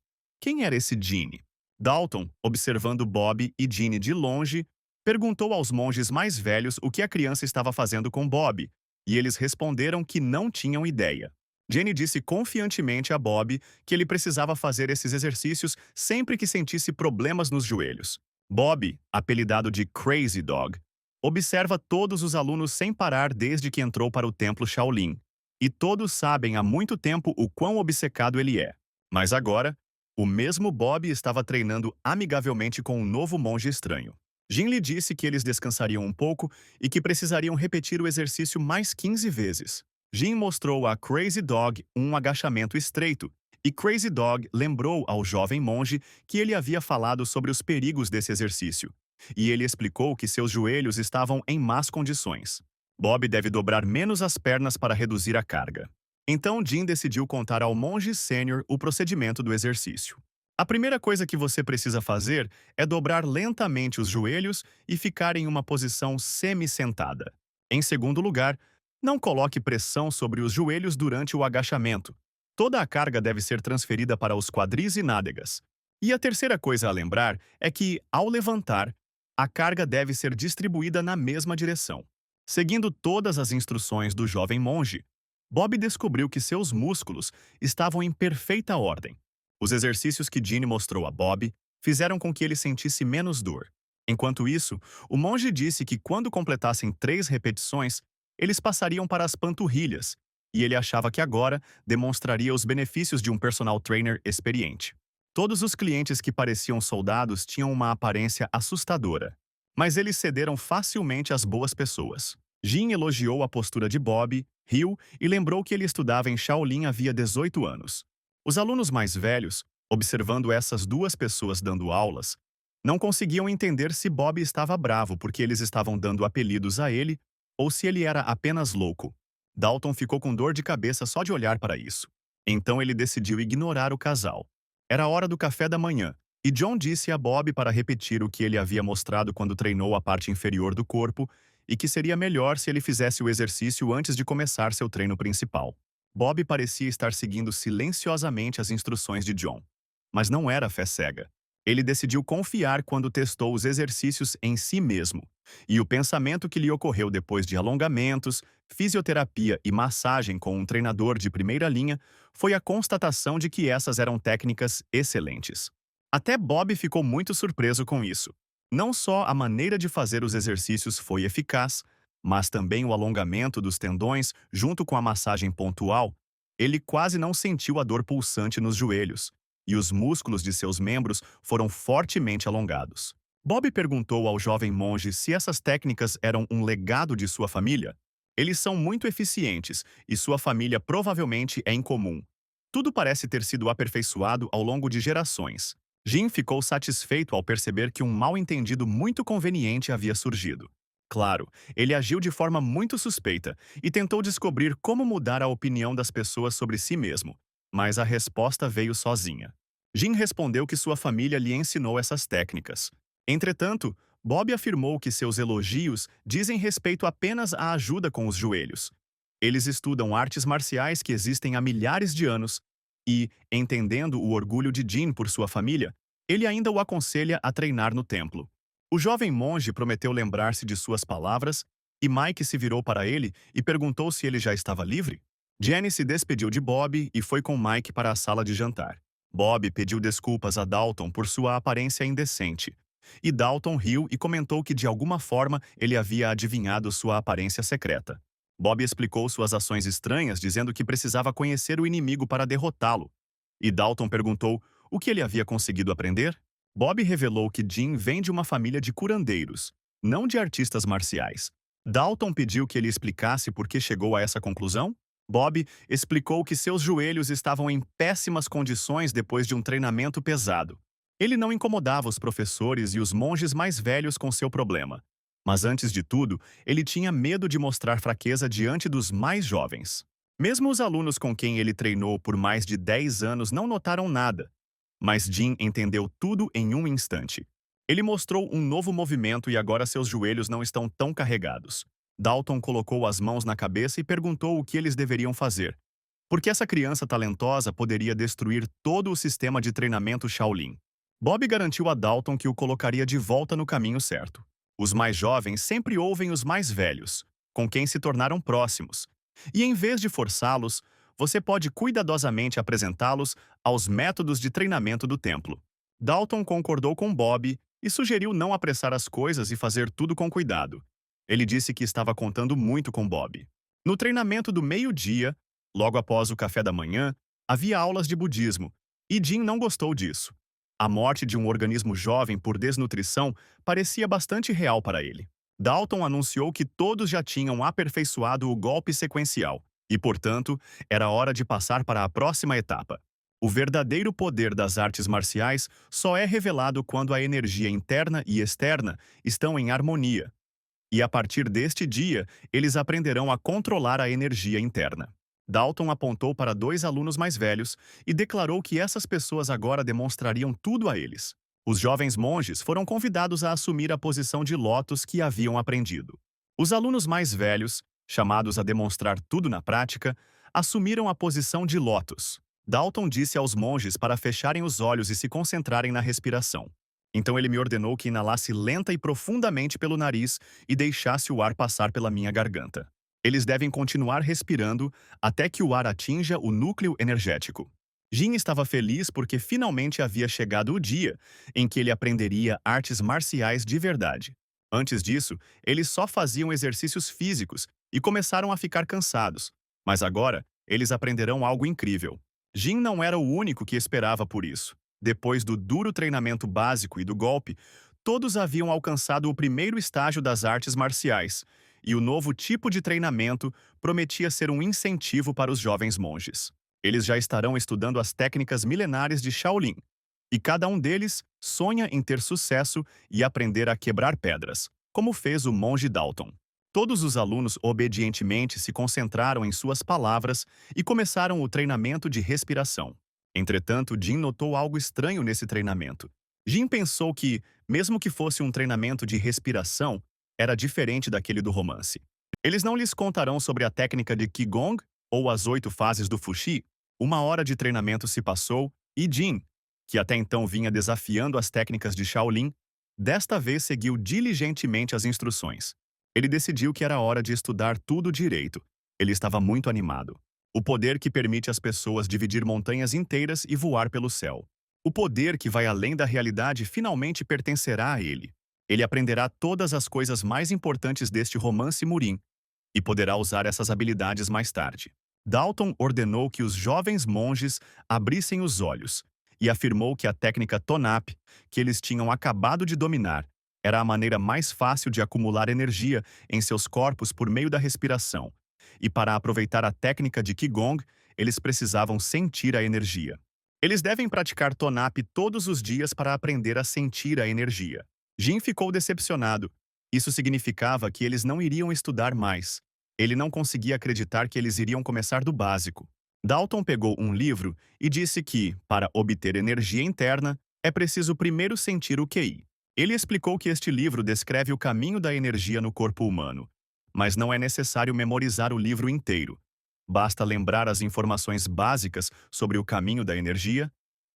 Quem era esse Gene? Dalton, observando Bob e Gene de longe, perguntou aos monges mais velhos o que a criança estava fazendo com Bob, e eles responderam que não tinham ideia. Jenny disse confiantemente a Bob que ele precisava fazer esses exercícios sempre que sentisse problemas nos joelhos. Bob, apelidado de Crazy Dog, observa todos os alunos sem parar desde que entrou para o templo Shaolin. E todos sabem há muito tempo o quão obcecado ele é. Mas agora, o mesmo Bob estava treinando amigavelmente com um novo monge estranho. Jin lhe disse que eles descansariam um pouco e que precisariam repetir o exercício mais 15 vezes. Jin mostrou a Crazy Dog um agachamento estreito, e Crazy Dog lembrou ao jovem monge que ele havia falado sobre os perigos desse exercício. E ele explicou que seus joelhos estavam em más condições. Bob deve dobrar menos as pernas para reduzir a carga. Então Jin decidiu contar ao monge sênior o procedimento do exercício. A primeira coisa que você precisa fazer é dobrar lentamente os joelhos e ficar em uma posição semi-sentada. Em segundo lugar, não coloque pressão sobre os joelhos durante o agachamento. Toda a carga deve ser transferida para os quadris e nádegas. E a terceira coisa a lembrar é que, ao levantar, a carga deve ser distribuída na mesma direção. Seguindo todas as instruções do jovem monge, Bob descobriu que seus músculos estavam em perfeita ordem. Os exercícios que Jean mostrou a Bob fizeram com que ele sentisse menos dor. Enquanto isso, o monge disse que quando completassem 3 repetições, eles passariam para as panturrilhas, e ele achava que agora demonstraria os benefícios de um personal trainer experiente. Todos os clientes que pareciam soldados tinham uma aparência assustadora, mas eles cederam facilmente às boas pessoas. Jin elogiou a postura de Bob, riu e lembrou que ele estudava em Shaolin havia 18 anos. Os alunos mais velhos, observando essas duas pessoas dando aulas, não conseguiam entender se Bob estava bravo porque eles estavam dando apelidos a ele ou se ele era apenas louco. Dalton ficou com dor de cabeça só de olhar para isso. Então ele decidiu ignorar o casal. Era hora do café da manhã, e John disse a Bob para repetir o que ele havia mostrado quando treinou a parte inferior do corpo e que seria melhor se ele fizesse o exercício antes de começar seu treino principal. Bob parecia estar seguindo silenciosamente as instruções de John. Mas não era fé cega. Ele decidiu confiar quando testou os exercícios em si mesmo. E o pensamento que lhe ocorreu depois de alongamentos, fisioterapia e massagem com um treinador de primeira linha foi a constatação de que essas eram técnicas excelentes. Até Bob ficou muito surpreso com isso. Não só a maneira de fazer os exercícios foi eficaz, mas também o alongamento dos tendões junto com a massagem pontual. Ele quase não sentiu a dor pulsante nos joelhos, e os músculos de seus membros foram fortemente alongados. Bob perguntou ao jovem monge se essas técnicas eram um legado de sua família. Eles são muito eficientes e sua família provavelmente é incomum. Tudo parece ter sido aperfeiçoado ao longo de gerações. Jin ficou satisfeito ao perceber que um mal-entendido muito conveniente havia surgido. Claro, ele agiu de forma muito suspeita e tentou descobrir como mudar a opinião das pessoas sobre si mesmo, mas a resposta veio sozinha. Jin respondeu que sua família lhe ensinou essas técnicas. Entretanto, Bob afirmou que seus elogios dizem respeito apenas à ajuda com os joelhos. Eles estudam artes marciais que existem há milhares de anos e, entendendo o orgulho de Jin por sua família, ele ainda o aconselha a treinar no templo. O jovem monge prometeu lembrar-se de suas palavras e Mike se virou para ele e perguntou se ele já estava livre. Jenny se despediu de Bob e foi com Mike para a sala de jantar. Bob pediu desculpas a Dalton por sua aparência indecente. E Dalton riu e comentou que de alguma forma ele havia adivinhado sua aparência secreta. Bob explicou suas ações estranhas, dizendo que precisava conhecer o inimigo para derrotá-lo. E Dalton perguntou o que ele havia conseguido aprender. Bob revelou que Jin vem de uma família de curandeiros, não de artistas marciais. Dalton pediu que ele explicasse por que chegou a essa conclusão. Bob explicou que seus joelhos estavam em péssimas condições depois de um treinamento pesado. Ele não incomodava os professores e os monges mais velhos com seu problema. Mas antes de tudo, ele tinha medo de mostrar fraqueza diante dos mais jovens. Mesmo os alunos com quem ele treinou por mais de 10 anos não notaram nada. Mas Jim entendeu tudo em um instante. Ele mostrou um novo movimento e agora seus joelhos não estão tão carregados. Dalton colocou as mãos na cabeça e perguntou o que eles deveriam fazer. Porque essa criança talentosa poderia destruir todo o sistema de treinamento Shaolin. Bob garantiu a Dalton que o colocaria de volta no caminho certo. Os mais jovens sempre ouvem os mais velhos, com quem se tornaram próximos. E em vez de forçá-los, você pode cuidadosamente apresentá-los aos métodos de treinamento do templo. Dalton concordou com Bob e sugeriu não apressar as coisas e fazer tudo com cuidado. Ele disse que estava contando muito com Bob. No treinamento do meio-dia, logo após o café da manhã, havia aulas de budismo, e Jim não gostou disso. A morte de um organismo jovem por desnutrição parecia bastante real para ele. Dalton anunciou que todos já tinham aperfeiçoado o golpe sequencial, e, portanto, era hora de passar para a próxima etapa. O verdadeiro poder das artes marciais só é revelado quando a energia interna e externa estão em harmonia. E a partir deste dia, eles aprenderão a controlar a energia interna. Dalton apontou para dois alunos mais velhos e declarou que essas pessoas agora demonstrariam tudo a eles. Os jovens monges foram convidados a assumir a posição de lótus que haviam aprendido. Os alunos mais velhos, chamados a demonstrar tudo na prática, assumiram a posição de lótus. Dalton disse aos monges para fecharem os olhos e se concentrarem na respiração. Então ele me ordenou que inalasse lenta e profundamente pelo nariz e deixasse o ar passar pela minha garganta. Eles devem continuar respirando até que o ar atinja o núcleo energético. Jin estava feliz porque finalmente havia chegado o dia em que ele aprenderia artes marciais de verdade. Antes disso, eles só faziam exercícios físicos e começaram a ficar cansados. Mas agora, eles aprenderão algo incrível. Jin não era o único que esperava por isso. Depois do duro treinamento básico e do golpe, todos haviam alcançado o primeiro estágio das artes marciais, e o novo tipo de treinamento prometia ser um incentivo para os jovens monges. Eles já estarão estudando as técnicas milenares de Shaolin, e cada um deles sonha em ter sucesso e aprender a quebrar pedras, como fez o monge Dalton. Todos os alunos obedientemente se concentraram em suas palavras e começaram o treinamento de respiração. Entretanto, Jin notou algo estranho nesse treinamento. Jin pensou que, mesmo que fosse um treinamento de respiração, era diferente daquele do romance. Eles não lhes contarão sobre a técnica de Qigong ou as 8 fases do Fuxi. Uma hora de treinamento se passou e Jin, que até então vinha desafiando as técnicas de Shaolin, desta vez seguiu diligentemente as instruções. Ele decidiu que era hora de estudar tudo direito. Ele estava muito animado. O poder que permite às pessoas dividir montanhas inteiras e voar pelo céu. O poder que vai além da realidade finalmente pertencerá a ele. Ele aprenderá todas as coisas mais importantes deste romance Murim e poderá usar essas habilidades mais tarde. Dalton ordenou que os jovens monges abrissem os olhos e afirmou que a técnica Tonap, que eles tinham acabado de dominar, era a maneira mais fácil de acumular energia em seus corpos por meio da respiração. E para aproveitar a técnica de Qigong, eles precisavam sentir a energia. Eles devem praticar Tonap todos os dias para aprender a sentir a energia. Jin ficou decepcionado. Isso significava que eles não iriam estudar mais. Ele não conseguia acreditar que eles iriam começar do básico. Dalton pegou um livro e disse que, para obter energia interna, é preciso primeiro sentir o QI. Ele explicou que este livro descreve o caminho da energia no corpo humano, mas não é necessário memorizar o livro inteiro. Basta lembrar as informações básicas sobre o caminho da energia.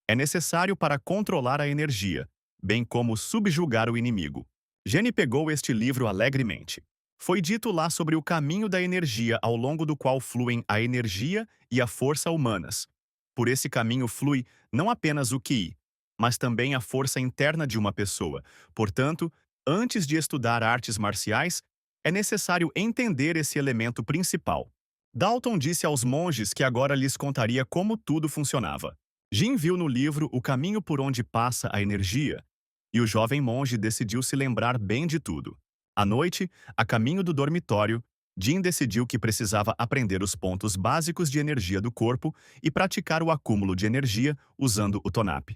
É necessário para controlar a energia, bem como subjugar o inimigo. Jenny pegou este livro alegremente. Foi dito lá sobre o caminho da energia ao longo do qual fluem a energia e a força humanas. Por esse caminho flui não apenas o Qi, mas também a força interna de uma pessoa. Portanto, antes de estudar artes marciais, é necessário entender esse elemento principal. Dalton disse aos monges que agora lhes contaria como tudo funcionava. Jin viu no livro o caminho por onde passa a energia, e o jovem monge decidiu se lembrar bem de tudo. À noite, a caminho do dormitório, Jin decidiu que precisava aprender os pontos básicos de energia do corpo e praticar o acúmulo de energia usando o Tonap.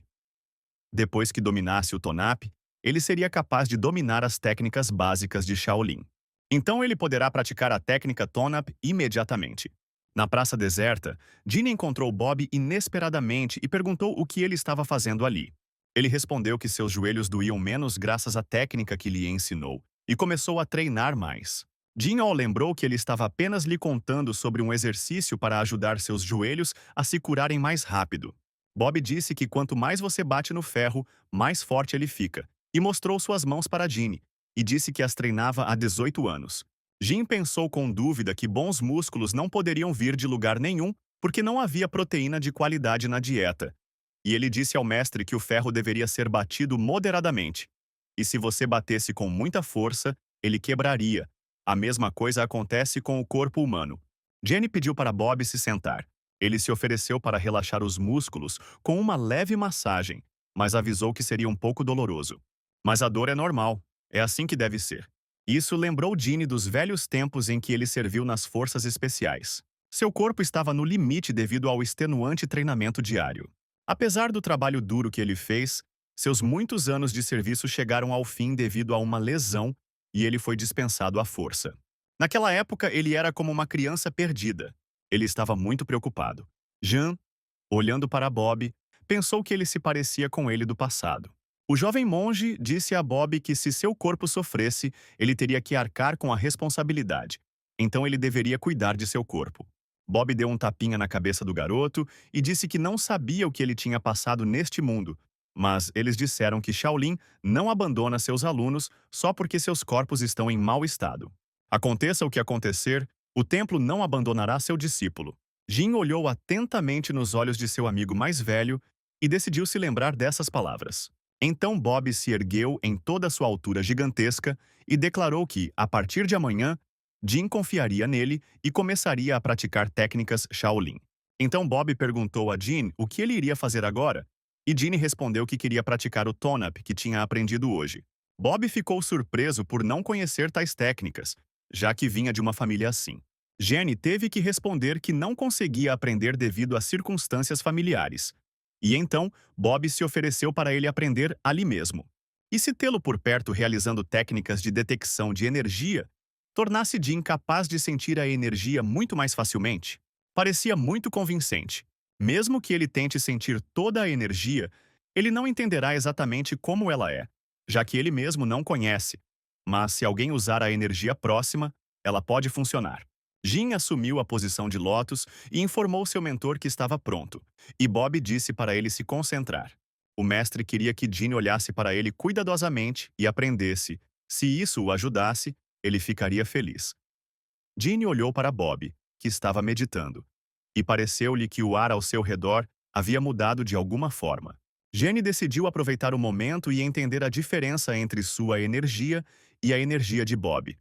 Depois que dominasse o Tonap, ele seria capaz de dominar as técnicas básicas de Shaolin. Então ele poderá praticar a técnica Tonap imediatamente. Na praça deserta, Jin encontrou Bob inesperadamente e perguntou o que ele estava fazendo ali. Ele respondeu que seus joelhos doíam menos graças à técnica que lhe ensinou e começou a treinar mais. Jin o lembrou que ele estava apenas lhe contando sobre um exercício para ajudar seus joelhos a se curarem mais rápido. Bob disse que quanto mais você bate no ferro, mais forte ele fica, e mostrou suas mãos para Ginny, e disse que as treinava há 18 anos. Jin pensou com dúvida que bons músculos não poderiam vir de lugar nenhum porque não havia proteína de qualidade na dieta. E ele disse ao mestre que o ferro deveria ser batido moderadamente. E se você batesse com muita força, ele quebraria. A mesma coisa acontece com o corpo humano. Jenny pediu para Bob se sentar. Ele se ofereceu para relaxar os músculos com uma leve massagem, mas avisou que seria um pouco doloroso. Mas a dor é normal, é assim que deve ser. Isso lembrou Ginny dos velhos tempos em que ele serviu nas forças especiais. Seu corpo estava no limite devido ao extenuante treinamento diário. Apesar do trabalho duro que ele fez, seus muitos anos de serviço chegaram ao fim devido a uma lesão e ele foi dispensado à força. Naquela época, ele era como uma criança perdida. Ele estava muito preocupado. Jean, olhando para Bob, pensou que ele se parecia com ele do passado. O jovem monge disse a Bob que se seu corpo sofresse, ele teria que arcar com a responsabilidade. Então ele deveria cuidar de seu corpo. Bob deu um tapinha na cabeça do garoto e disse que não sabia o que ele tinha passado neste mundo, mas eles disseram que Shaolin não abandona seus alunos só porque seus corpos estão em mau estado. Aconteça o que acontecer, o templo não abandonará seu discípulo. Jin olhou atentamente nos olhos de seu amigo mais velho e decidiu se lembrar dessas palavras. Então Bob se ergueu em toda a sua altura gigantesca e declarou que, a partir de amanhã, Jin confiaria nele e começaria a praticar técnicas Shaolin. Então Bob perguntou a Jin o que ele iria fazer agora, e Jin respondeu que queria praticar o Tonap que tinha aprendido hoje. Bob ficou surpreso por não conhecer tais técnicas, já que vinha de uma família assim. Jenny teve que responder que não conseguia aprender devido a circunstâncias familiares. E então, Bob se ofereceu para ele aprender ali mesmo. E se tê-lo por perto realizando técnicas de detecção de energia, tornasse Jin capaz de sentir a energia muito mais facilmente? Parecia muito convincente. Mesmo que ele tente sentir toda a energia, ele não entenderá exatamente como ela é, já que ele mesmo não conhece. Mas se alguém usar a energia próxima, ela pode funcionar. Jin assumiu a posição de lótus e informou seu mentor que estava pronto, e Bob disse para ele se concentrar. O mestre queria que Jin olhasse para ele cuidadosamente e aprendesse. Se isso o ajudasse, ele ficaria feliz. Jin olhou para Bob, que estava meditando, e pareceu-lhe que o ar ao seu redor havia mudado de alguma forma. Jenny decidiu aproveitar o momento e entender a diferença entre sua energia e a energia de Bob.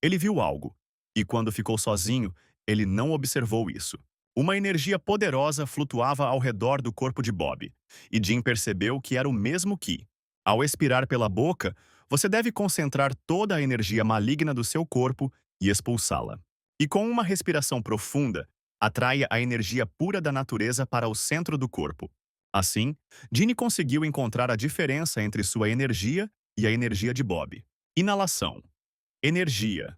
Ele viu algo, e quando ficou sozinho, ele não observou isso. Uma energia poderosa flutuava ao redor do corpo de Bob, e Jim percebeu que era o mesmo que, ao expirar pela boca, você deve concentrar toda a energia maligna do seu corpo e expulsá-la. E com uma respiração profunda, atraia a energia pura da natureza para o centro do corpo. Assim, Ginny conseguiu encontrar a diferença entre sua energia e a energia de Bob. Inalação. Energia.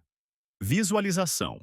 Visualização.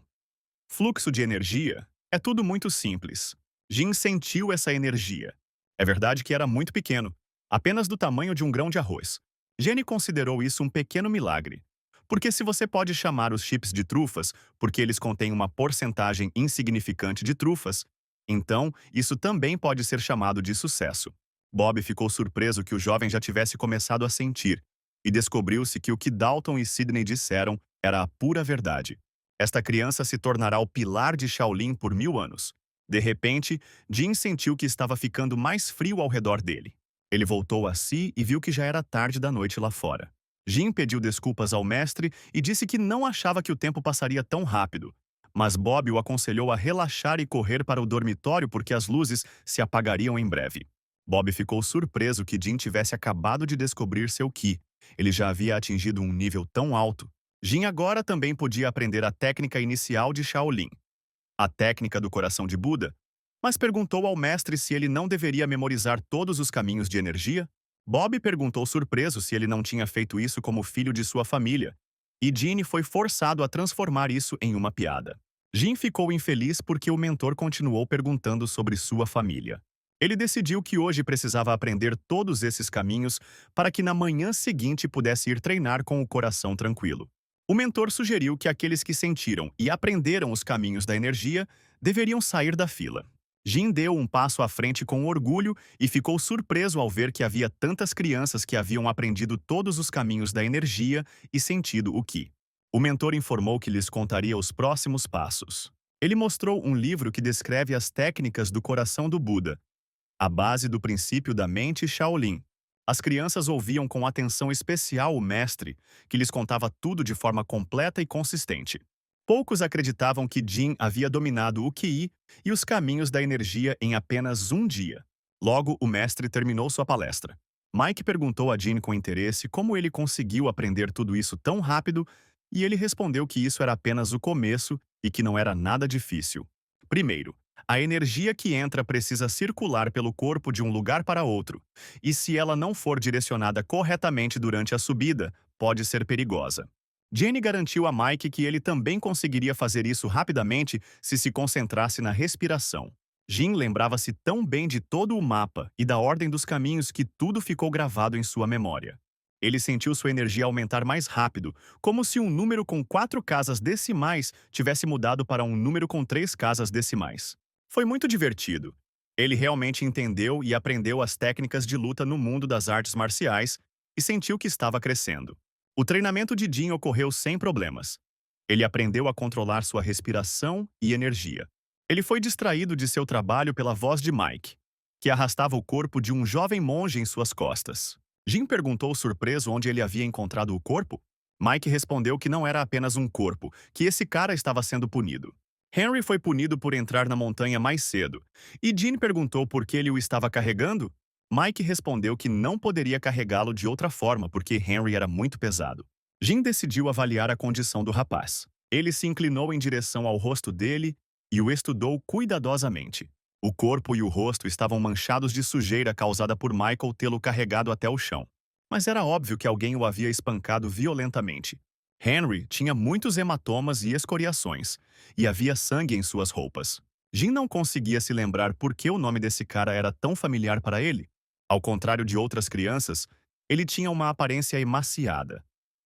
Fluxo de energia. É tudo muito simples. Jin sentiu essa energia. É verdade que era muito pequeno, apenas do tamanho de um grão de arroz. Jenny considerou isso um pequeno milagre. Porque se você pode chamar os chips de trufas porque eles contêm uma porcentagem insignificante de trufas, então isso também pode ser chamado de sucesso. Bob ficou surpreso que o jovem já tivesse começado a sentir, e descobriu-se que o que Dalton e Sidney disseram era a pura verdade. Esta criança se tornará o pilar de Shaolin por 1000 anos. De repente, Jin sentiu que estava ficando mais frio ao redor dele. Ele voltou a si e viu que já era tarde da noite lá fora. Jin pediu desculpas ao mestre e disse que não achava que o tempo passaria tão rápido. Mas Bob o aconselhou a relaxar e correr para o dormitório porque as luzes se apagariam em breve. Bob ficou surpreso que Jin tivesse acabado de descobrir seu Ki. Ele já havia atingido um nível tão alto. Jin agora também podia aprender a técnica inicial de Shaolin, a técnica do coração de Buda, mas perguntou ao mestre se ele não deveria memorizar todos os caminhos de energia. Bob perguntou surpreso se ele não tinha feito isso como filho de sua família, e Jin foi forçado a transformar isso em uma piada. Jin ficou infeliz porque o mentor continuou perguntando sobre sua família. Ele decidiu que hoje precisava aprender todos esses caminhos para que na manhã seguinte pudesse ir treinar com o coração tranquilo. O mentor sugeriu que aqueles que sentiram e aprenderam os caminhos da energia deveriam sair da fila. Jin deu um passo à frente com orgulho e ficou surpreso ao ver que havia tantas crianças que haviam aprendido todos os caminhos da energia e sentido o Qi. O mentor informou que lhes contaria os próximos passos. Ele mostrou um livro que descreve as técnicas do coração do Buda, a base do princípio da mente Shaolin. As crianças ouviam com atenção especial o mestre, que lhes contava tudo de forma completa e consistente. Poucos acreditavam que Jin havia dominado o Qi e os caminhos da energia em apenas um dia. Logo, o mestre terminou sua palestra. Mike perguntou a Jin com interesse como ele conseguiu aprender tudo isso tão rápido, e ele respondeu que isso era apenas o começo e que não era nada difícil. Primeiro, a energia que entra precisa circular pelo corpo de um lugar para outro, e se ela não for direcionada corretamente durante a subida, pode ser perigosa. Jenny garantiu a Mike que ele também conseguiria fazer isso rapidamente se concentrasse na respiração. Jin lembrava-se tão bem de todo o mapa e da ordem dos caminhos que tudo ficou gravado em sua memória. Ele sentiu sua energia aumentar mais rápido, como se um número com 4 casas decimais tivesse mudado para um número com 3 casas decimais. Foi muito divertido. Ele realmente entendeu e aprendeu as técnicas de luta no mundo das artes marciais e sentiu que estava crescendo. O treinamento de Jin ocorreu sem problemas. Ele aprendeu a controlar sua respiração e energia. Ele foi distraído de seu trabalho pela voz de Mike, que arrastava o corpo de um jovem monge em suas costas. Jin perguntou surpreso onde ele havia encontrado o corpo. Mike respondeu que não era apenas um corpo, que esse cara estava sendo punido. Henry foi punido por entrar na montanha mais cedo, e Jin perguntou por que ele o estava carregando. Mike respondeu que não poderia carregá-lo de outra forma porque Henry era muito pesado. Jin decidiu avaliar a condição do rapaz. Ele se inclinou em direção ao rosto dele e o estudou cuidadosamente. O corpo e o rosto estavam manchados de sujeira causada por Michael tê-lo carregado até o chão. Mas era óbvio que alguém o havia espancado violentamente. Henry tinha muitos hematomas e escoriações, e havia sangue em suas roupas. Jin não conseguia se lembrar por que o nome desse cara era tão familiar para ele. Ao contrário de outras crianças, ele tinha uma aparência emaciada,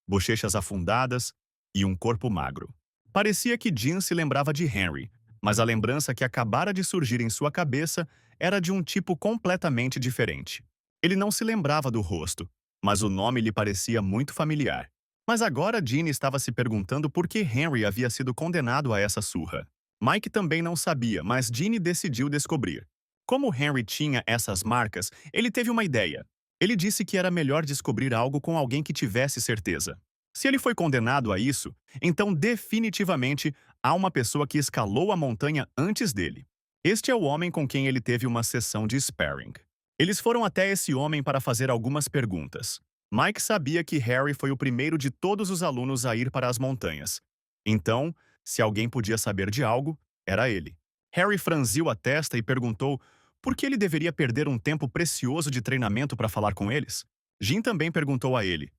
bochechas afundadas e um corpo magro. Parecia que Jin se lembrava de Henry, mas a lembrança que acabara de surgir em sua cabeça era de um tipo completamente diferente. Ele não se lembrava do rosto, mas o nome lhe parecia muito familiar. Mas agora Jin estava se perguntando por que Henry havia sido condenado a essa surra. Mike também não sabia, mas Jin decidiu descobrir. Como Henry tinha essas marcas, ele teve uma ideia. Ele disse que era melhor descobrir algo com alguém que tivesse certeza. Se ele foi condenado a isso, então definitivamente há uma pessoa que escalou a montanha antes dele. Este é o homem com quem ele teve uma sessão de sparring. Eles foram até esse homem para fazer algumas perguntas. Mike sabia que Harry foi o primeiro de todos os alunos a ir para as montanhas. Então, se alguém podia saber de algo, era ele. Harry franziu a testa e perguntou por que ele deveria perder um tempo precioso de treinamento para falar com eles. Jin também perguntou a ele.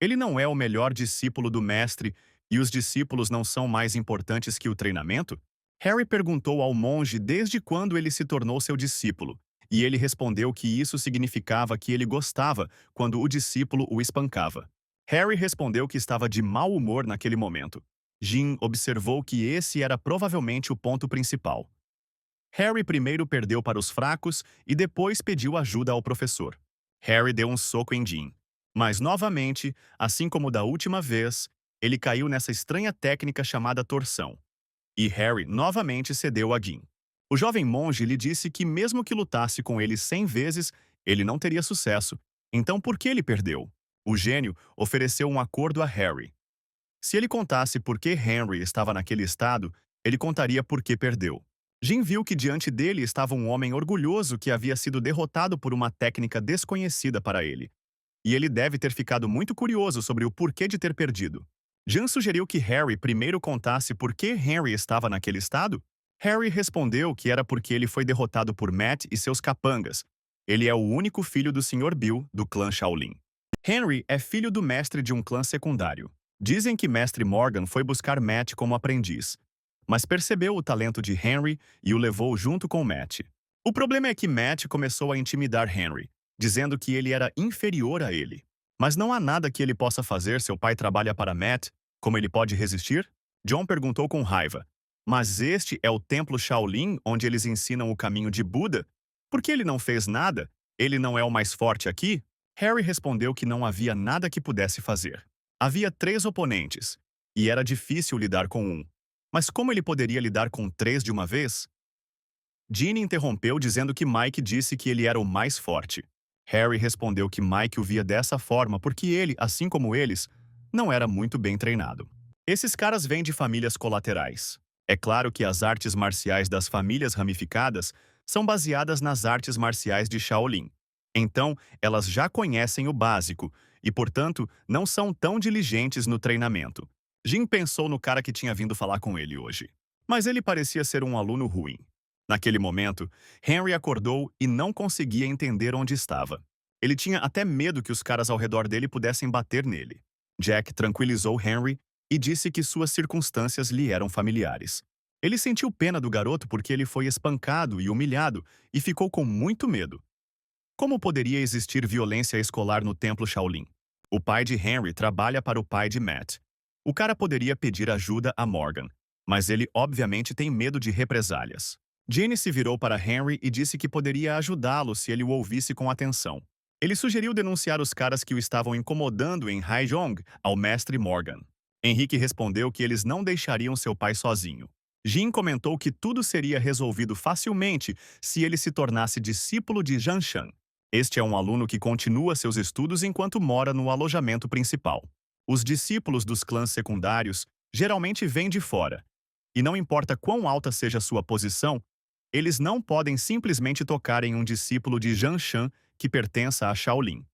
Ele não é o melhor discípulo do mestre e os discípulos não são mais importantes que o treinamento? Harry perguntou ao monge desde quando ele se tornou seu discípulo, e ele respondeu que isso significava que ele gostava quando o discípulo o espancava. Harry respondeu que estava de mau humor naquele momento. Jin observou que esse era provavelmente o ponto principal. Harry primeiro perdeu para os fracos e depois pediu ajuda ao professor. Harry deu um soco em Jin. Mas, novamente, assim como da última vez, ele caiu nessa estranha técnica chamada torção. E Harry novamente cedeu a Jin. O jovem monge lhe disse que mesmo que lutasse com ele 100 vezes, ele não teria sucesso. Então por que ele perdeu? O gênio ofereceu um acordo a Harry. Se ele contasse por que Henry estava naquele estado, ele contaria por que perdeu. Jin viu que diante dele estava um homem orgulhoso que havia sido derrotado por uma técnica desconhecida para ele. E ele deve ter ficado muito curioso sobre o porquê de ter perdido. Jean sugeriu que Harry primeiro contasse por que Henry estava naquele estado. Harry respondeu que era porque ele foi derrotado por Matt e seus capangas. Ele é o único filho do Sr. Bill, do clã Shaolin. Henry é filho do mestre de um clã secundário. Dizem que mestre Morgan foi buscar Matt como aprendiz, mas percebeu o talento de Henry e o levou junto com Matt. O problema é que Matt começou a intimidar Henry, dizendo que ele era inferior a ele. Mas não há nada que ele possa fazer, seu pai trabalha para Matt. Como ele pode resistir? John perguntou com raiva. Mas este é o templo Shaolin onde eles ensinam o caminho de Buda? Por que ele não fez nada? Ele não é o mais forte aqui? Harry respondeu que não havia nada que pudesse fazer. Havia 3 oponentes, e era difícil lidar com um. Mas como ele poderia lidar com 3 de uma vez? Ginny interrompeu dizendo que Mike disse que ele era o mais forte. Harry respondeu que Mike o via dessa forma porque ele, assim como eles, não era muito bem treinado. Esses caras vêm de famílias colaterais. É claro que as artes marciais das famílias ramificadas são baseadas nas artes marciais de Shaolin. Então, elas já conhecem o básico e, portanto, não são tão diligentes no treinamento. Jin pensou no cara que tinha vindo falar com ele hoje. Mas ele parecia ser um aluno ruim. Naquele momento, Henry acordou e não conseguia entender onde estava. Ele tinha até medo que os caras ao redor dele pudessem bater nele. Jack tranquilizou Henry e disse que suas circunstâncias lhe eram familiares. Ele sentiu pena do garoto porque ele foi espancado e humilhado e ficou com muito medo. Como poderia existir violência escolar no templo Shaolin? O pai de Henry trabalha para o pai de Matt. O cara poderia pedir ajuda a Morgan, mas ele obviamente tem medo de represálias. Ginny se virou para Henry e disse que poderia ajudá-lo se ele o ouvisse com atenção. Ele sugeriu denunciar os caras que o estavam incomodando em Haijong ao mestre Morgan. Henrique respondeu que eles não deixariam seu pai sozinho. Jin comentou que tudo seria resolvido facilmente se ele se tornasse discípulo de Zhan Shan. Este é um aluno que continua seus estudos enquanto mora no alojamento principal. Os discípulos dos clãs secundários geralmente vêm de fora. E não importa quão alta seja sua posição, eles não podem simplesmente tocar em um discípulo de Zhan Shan que pertença a Shaolin.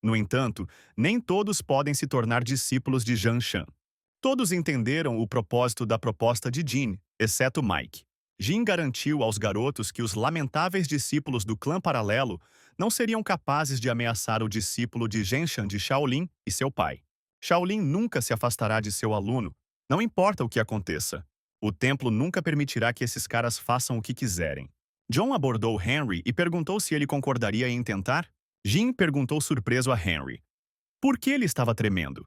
No entanto, nem todos podem se tornar discípulos de Zhan Shan. Todos entenderam o propósito da proposta de Jin, exceto Mike. Jin garantiu aos garotos que os lamentáveis discípulos do clã paralelo não seriam capazes de ameaçar o discípulo de Zhenshan de Shaolin e seu pai. Shaolin nunca se afastará de seu aluno, não importa o que aconteça. O templo nunca permitirá que esses caras façam o que quiserem. John abordou Henry e perguntou se ele concordaria em tentar. Jin perguntou surpreso a Henry. Por que ele estava tremendo?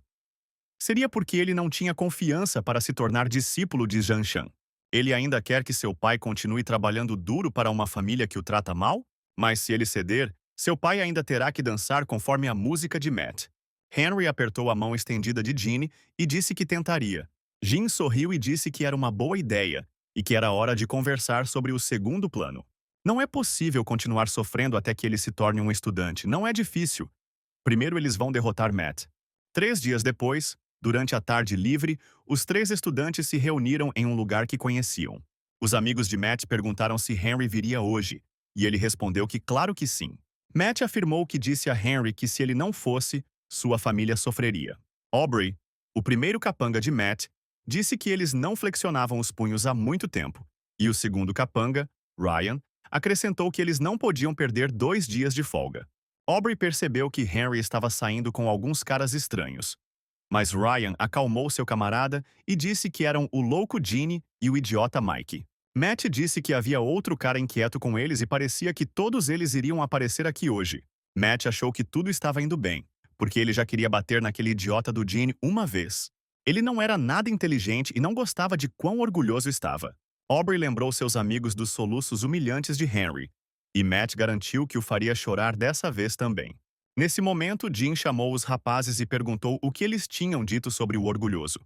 Seria porque ele não tinha confiança para se tornar discípulo de Zhan Shan. Ele ainda quer que seu pai continue trabalhando duro para uma família que o trata mal? Mas se ele ceder, seu pai ainda terá que dançar conforme a música de Matt. Henry apertou a mão estendida de Ginny e disse que tentaria. Jin sorriu e disse que era uma boa ideia e que era hora de conversar sobre o segundo plano. Não é possível continuar sofrendo até que ele se torne um estudante. Não é difícil. Primeiro eles vão derrotar Matt. 3 dias depois, durante a tarde livre, os 3 estudantes se reuniram em um lugar que conheciam. Os amigos de Matt perguntaram se Henry viria hoje, e ele respondeu que claro que sim. Matt afirmou que disse a Henry que se ele não fosse, sua família sofreria. Aubrey, o primeiro capanga de Matt, disse que eles não flexionavam os punhos há muito tempo, e o segundo capanga, Ryan, acrescentou que eles não podiam perder 2 dias de folga. Aubrey percebeu que Henry estava saindo com alguns caras estranhos. Mas Ryan acalmou seu camarada e disse que eram o louco Ginny e o idiota Mike. Matt disse que havia outro cara inquieto com eles e parecia que todos eles iriam aparecer aqui hoje. Matt achou que tudo estava indo bem, porque ele já queria bater naquele idiota do Ginny uma vez. Ele não era nada inteligente e não gostava de quão orgulhoso estava. Aubrey lembrou seus amigos dos soluços humilhantes de Henry, e Matt garantiu que o faria chorar dessa vez também. Nesse momento, Jin chamou os rapazes e perguntou o que eles tinham dito sobre o orgulhoso.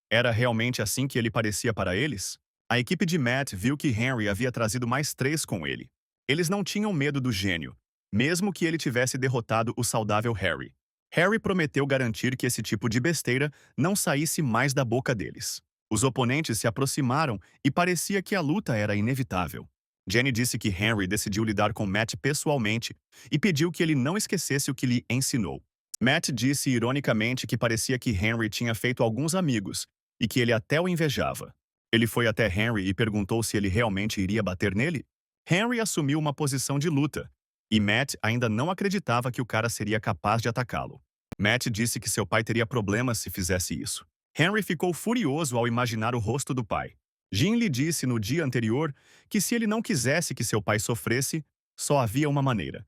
Era realmente assim que ele parecia para eles? A equipe de Matt viu que Henry havia trazido mais 3 com ele. Eles não tinham medo do gênio, mesmo que ele tivesse derrotado o saudável Harry. Harry prometeu garantir que esse tipo de besteira não saísse mais da boca deles. Os oponentes se aproximaram e parecia que a luta era inevitável. Jenny disse que Henry decidiu lidar com Matt pessoalmente e pediu que ele não esquecesse o que lhe ensinou. Matt disse ironicamente que parecia que Henry tinha feito alguns amigos e que ele até o invejava. Ele foi até Henry e perguntou se ele realmente iria bater nele. Henry assumiu uma posição de luta e Matt ainda não acreditava que o cara seria capaz de atacá-lo. Matt disse que seu pai teria problemas se fizesse isso. Henry ficou furioso ao imaginar o rosto do pai. Jin lhe disse no dia anterior que se ele não quisesse que seu pai sofresse, só havia uma maneira.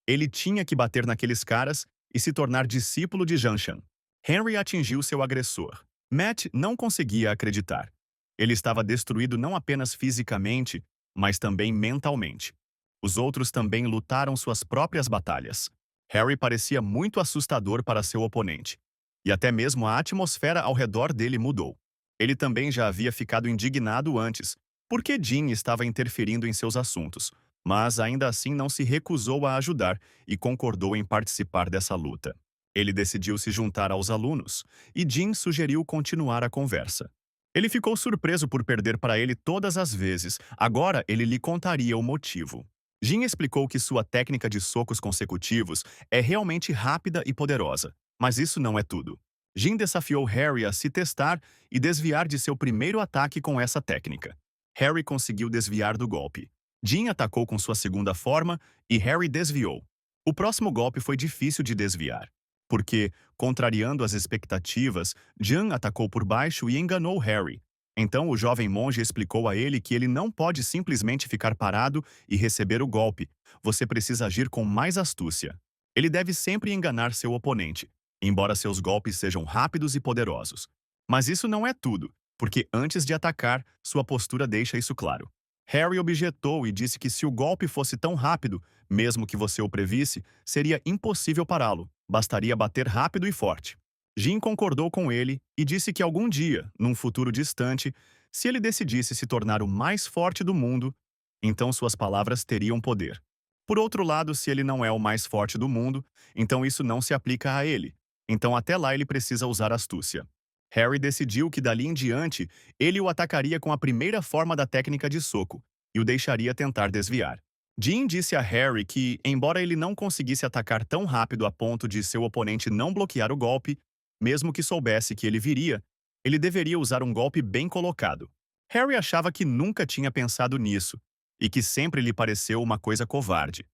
Ele tinha que bater naqueles caras e se tornar discípulo de Janshan. Henry atingiu seu agressor. Matt não conseguia acreditar. Ele estava destruído não apenas fisicamente, mas também mentalmente. Os outros também lutaram suas próprias batalhas. Harry parecia muito assustador para seu oponente. E até mesmo a atmosfera ao redor dele mudou. Ele também já havia ficado indignado antes, porque Jin estava interferindo em seus assuntos, mas ainda assim não se recusou a ajudar e concordou em participar dessa luta. Ele decidiu se juntar aos alunos, e Jin sugeriu continuar a conversa. Ele ficou surpreso por perder para ele todas as vezes, agora ele lhe contaria o motivo. Jin explicou que sua técnica de socos consecutivos é realmente rápida e poderosa, mas isso não é tudo. Jin desafiou Harry a se testar e desviar de seu primeiro ataque com essa técnica. Harry conseguiu desviar do golpe. Jin atacou com sua segunda forma e Harry desviou. O próximo golpe foi difícil de desviar, porque, contrariando as expectativas, Jan atacou por baixo e enganou Harry. Então o jovem monge explicou a ele que ele não pode simplesmente ficar parado e receber o golpe. Você precisa agir com mais astúcia. Ele deve sempre enganar seu oponente, embora seus golpes sejam rápidos e poderosos. Mas isso não é tudo, porque antes de atacar, sua postura deixa isso claro. Harry objetou e disse que se o golpe fosse tão rápido, mesmo que você o previsse, seria impossível pará-lo. Bastaria bater rápido e forte. Jin concordou com ele e disse que algum dia, num futuro distante, se ele decidisse se tornar o mais forte do mundo, então suas palavras teriam poder. Por outro lado, se ele não é o mais forte do mundo, então isso não se aplica a ele. Então até lá ele precisa usar astúcia. Harry decidiu que dali em diante, ele o atacaria com a primeira forma da técnica de soco e o deixaria tentar desviar. Jin disse a Harry que, embora ele não conseguisse atacar tão rápido a ponto de seu oponente não bloquear o golpe, mesmo que soubesse que ele viria, ele deveria usar um golpe bem colocado. Harry achava que nunca tinha pensado nisso e que sempre lhe pareceu uma coisa covarde.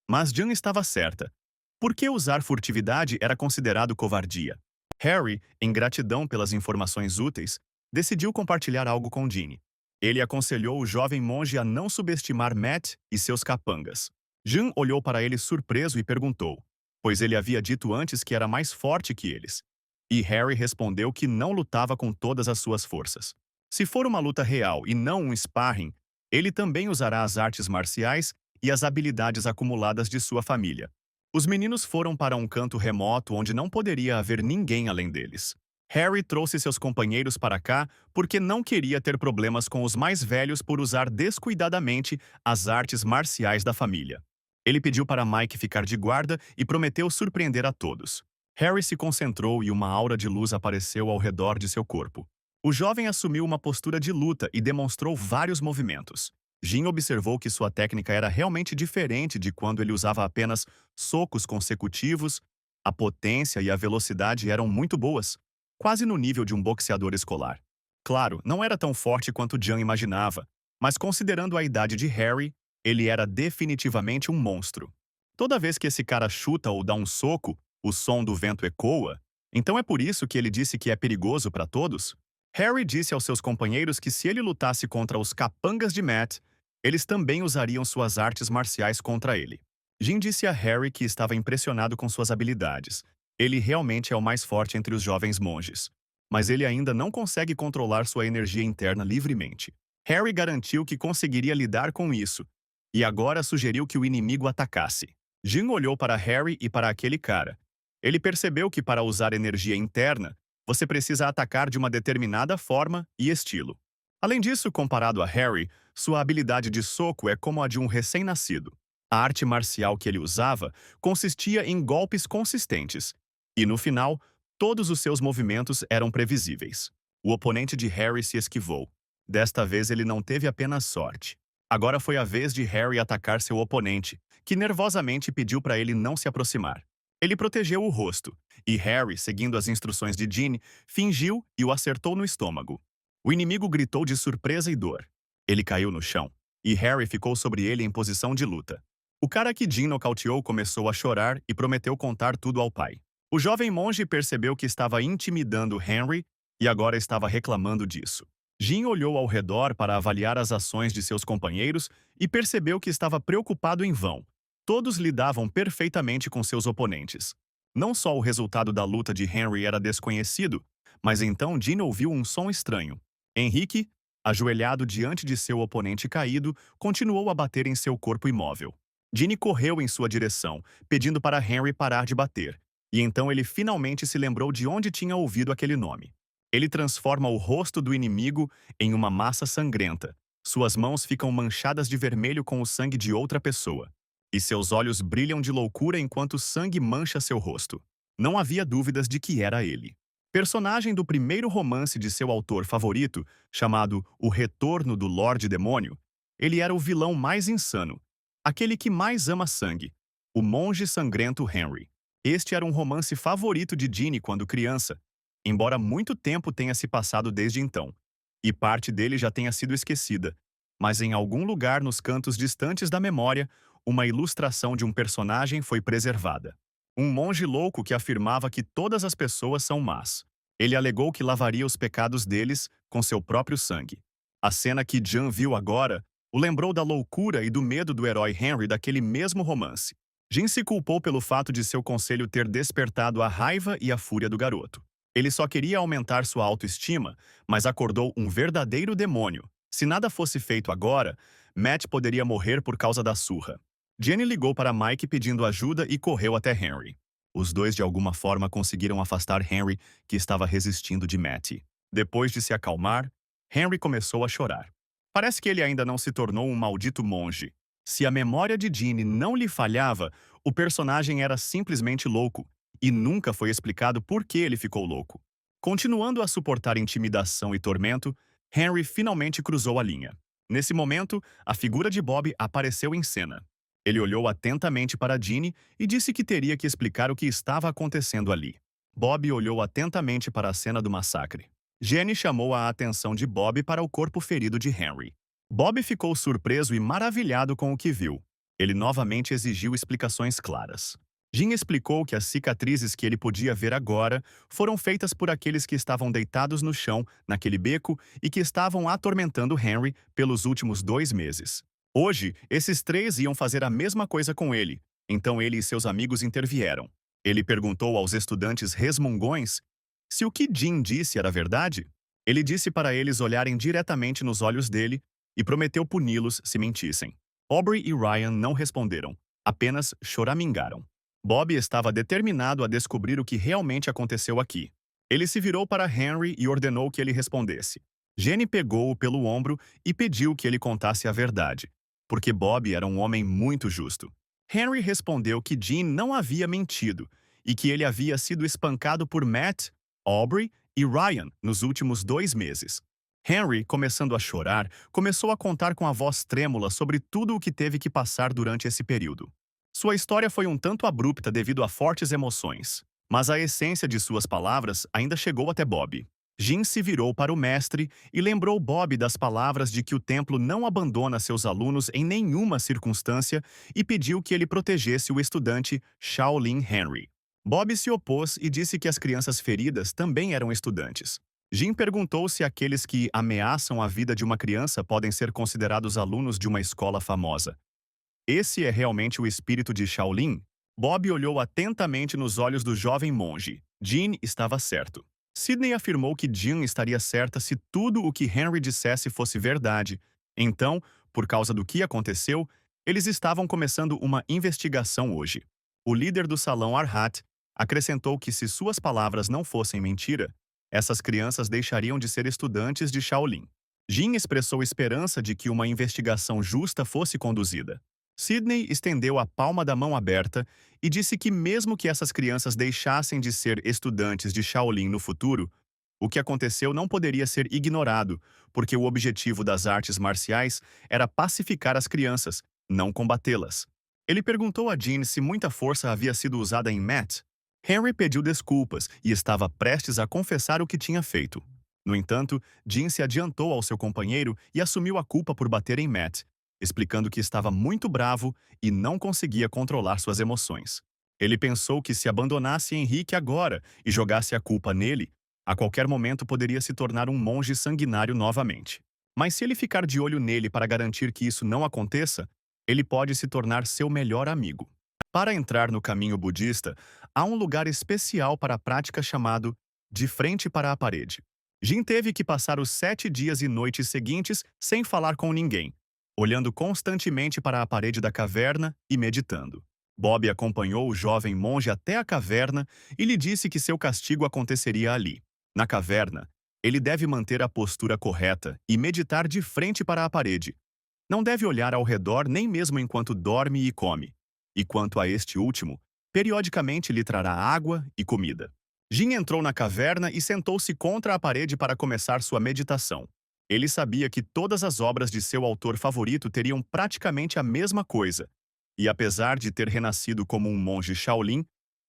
Mas Jin estava certa. Por que usar furtividade era considerado covardia? Harry, em gratidão pelas informações úteis, decidiu compartilhar algo com Ginny. Ele aconselhou o jovem monge a não subestimar Matt e seus capangas. Jin olhou para ele surpreso e perguntou, pois ele havia dito antes que era mais forte que eles. E Harry respondeu que não lutava com todas as suas forças. Se for uma luta real e não um sparring, ele também usará as artes marciais e as habilidades acumuladas de sua família. Os meninos foram para um canto remoto onde não poderia haver ninguém além deles. Harry trouxe seus companheiros para cá porque não queria ter problemas com os mais velhos por usar descuidadamente as artes marciais da família. Ele pediu para Mike ficar de guarda e prometeu surpreender a todos. Harry se concentrou e uma aura de luz apareceu ao redor de seu corpo. O jovem assumiu uma postura de luta e demonstrou vários movimentos. Jin observou que sua técnica era realmente diferente de quando ele usava apenas socos consecutivos. A potência e a velocidade eram muito boas, quase no nível de um boxeador escolar. Claro, não era tão forte quanto Jan imaginava, mas considerando a idade de Harry, ele era definitivamente um monstro. Toda vez que esse cara chuta ou dá um soco, o som do vento ecoa, então é por isso que ele disse que é perigoso para todos? Harry disse aos seus companheiros que se ele lutasse contra os capangas de Matt, eles também usariam suas artes marciais contra ele. Jin disse a Harry que estava impressionado com suas habilidades. Ele realmente é o mais forte entre os jovens monges. Mas ele ainda não consegue controlar sua energia interna livremente. Harry garantiu que conseguiria lidar com isso, e agora sugeriu que o inimigo atacasse. Jin olhou para Harry e para aquele cara. Ele percebeu que para usar energia interna, você precisa atacar de uma determinada forma e estilo. Além disso, comparado a Harry, sua habilidade de soco é como a de um recém-nascido. A arte marcial que ele usava consistia em golpes consistentes, e no final, todos os seus movimentos eram previsíveis. O oponente de Harry se esquivou. Desta vez ele não teve apenas sorte. Agora foi a vez de Harry atacar seu oponente, que nervosamente pediu para ele não se aproximar. Ele protegeu o rosto, e Harry, seguindo as instruções de Ginny, fingiu e o acertou no estômago. O inimigo gritou de surpresa e dor. Ele caiu no chão, e Harry ficou sobre ele em posição de luta. O cara que Ginny nocauteou começou a chorar e prometeu contar tudo ao pai. O jovem monge percebeu que estava intimidando Henry e agora estava reclamando disso. Jin olhou ao redor para avaliar as ações de seus companheiros e percebeu que estava preocupado em vão. Todos lidavam perfeitamente com seus oponentes. Não só o resultado da luta de Henry era desconhecido, mas então Jin ouviu um som estranho. Henrique, ajoelhado diante de seu oponente caído, continuou a bater em seu corpo imóvel. Ginny correu em sua direção, pedindo para Henry parar de bater, e então ele finalmente se lembrou de onde tinha ouvido aquele nome. Ele transforma o rosto do inimigo em uma massa sangrenta. Suas mãos ficam manchadas de vermelho com o sangue de outra pessoa. E seus olhos brilham de loucura enquanto o sangue mancha seu rosto. Não havia dúvidas de que era ele. Personagem do primeiro romance de seu autor favorito, chamado O Retorno do Lorde Demônio, ele era o vilão mais insano, aquele que mais ama sangue, o monge sangrento Henry. Este era um romance favorito de Ginny quando criança, embora muito tempo tenha se passado desde então, e parte dele já tenha sido esquecida, mas em algum lugar nos cantos distantes da memória, uma ilustração de um personagem foi preservada. Um monge louco que afirmava que todas as pessoas são más. Ele alegou que lavaria os pecados deles com seu próprio sangue. A cena que Jan viu agora o lembrou da loucura e do medo do herói Henry daquele mesmo romance. Jin se culpou pelo fato de seu conselho ter despertado a raiva e a fúria do garoto. Ele só queria aumentar sua autoestima, mas acordou um verdadeiro demônio. Se nada fosse feito agora, Matt poderia morrer por causa da surra. Jenny ligou para Mike pedindo ajuda e correu até Henry. Os dois de alguma forma conseguiram afastar Henry, que estava resistindo de Matt. Depois de se acalmar, Henry começou a chorar. Parece que ele ainda não se tornou um maldito monge. Se a memória de Ginny não lhe falhava, o personagem era simplesmente louco, e nunca foi explicado por que ele ficou louco. Continuando a suportar intimidação e tormento, Henry finalmente cruzou a linha. Nesse momento, a figura de Bob apareceu em cena. Ele olhou atentamente para Ginny e disse que teria que explicar o que estava acontecendo ali. Bob olhou atentamente para a cena do massacre. Jenny chamou a atenção de Bob para o corpo ferido de Henry. Bob ficou surpreso e maravilhado com o que viu. Ele novamente exigiu explicações claras. Jin explicou que as cicatrizes que ele podia ver agora foram feitas por aqueles que estavam deitados no chão, naquele beco, e que estavam atormentando Henry pelos últimos 2 meses. Hoje, esses 3 iam fazer a mesma coisa com ele, então ele e seus amigos intervieram. Ele perguntou aos estudantes resmungões se o que Jin disse era verdade. Ele disse para eles olharem diretamente nos olhos dele e prometeu puni-los se mentissem. Aubrey e Ryan não responderam, apenas choramingaram. Bob estava determinado a descobrir o que realmente aconteceu aqui. Ele se virou para Henry e ordenou que ele respondesse. Jenny pegou-o pelo ombro e pediu que ele contasse a verdade, porque Bob era um homem muito justo. Henry respondeu que Jean não havia mentido e que ele havia sido espancado por Matt, Aubrey e Ryan nos últimos 2 meses. Henry, começando a chorar, começou a contar com a voz trêmula sobre tudo o que teve que passar durante esse período. Sua história foi um tanto abrupta devido a fortes emoções, mas a essência de suas palavras ainda chegou até Bob. Jin se virou para o mestre e lembrou Bob das palavras de que o templo não abandona seus alunos em nenhuma circunstância e pediu que ele protegesse o estudante Shaolin Henry. Bob se opôs e disse que as crianças feridas também eram estudantes. Jin perguntou se aqueles que ameaçam a vida de uma criança podem ser considerados alunos de uma escola famosa. Esse é realmente o espírito de Shaolin? Bob olhou atentamente nos olhos do jovem monge. Jin estava certo. Sidney afirmou que Jin estaria certa se tudo o que Henry dissesse fosse verdade. Então, por causa do que aconteceu, eles estavam começando uma investigação hoje. O líder do salão Arhat acrescentou que se suas palavras não fossem mentira, essas crianças deixariam de ser estudantes de Shaolin. Jin expressou esperança de que uma investigação justa fosse conduzida. Sidney estendeu a palma da mão aberta e disse que mesmo que essas crianças deixassem de ser estudantes de Shaolin no futuro, o que aconteceu não poderia ser ignorado, porque o objetivo das artes marciais era pacificar as crianças, não combatê-las. Ele perguntou a Jean se muita força havia sido usada em Matt. Henry pediu desculpas e estava prestes a confessar o que tinha feito. No entanto, Jean se adiantou ao seu companheiro e assumiu a culpa por bater em Matt, explicando que estava muito bravo e não conseguia controlar suas emoções. Ele pensou que se abandonasse Henrique agora e jogasse a culpa nele, a qualquer momento poderia se tornar um monge sanguinário novamente. Mas se ele ficar de olho nele para garantir que isso não aconteça, ele pode se tornar seu melhor amigo. Para entrar no caminho budista, há um lugar especial para a prática chamado de frente para a parede. Jin teve que passar os 7 dias e noites seguintes sem falar com ninguém, olhando constantemente para a parede da caverna e meditando. Bob acompanhou o jovem monge até a caverna e lhe disse que seu castigo aconteceria ali. Na caverna, ele deve manter a postura correta e meditar de frente para a parede. Não deve olhar ao redor nem mesmo enquanto dorme e come. E quanto a este último, periodicamente lhe trará água e comida. Jin entrou na caverna e sentou-se contra a parede para começar sua meditação. Ele sabia que todas as obras de seu autor favorito teriam praticamente a mesma coisa. E apesar de ter renascido como um monge Shaolin,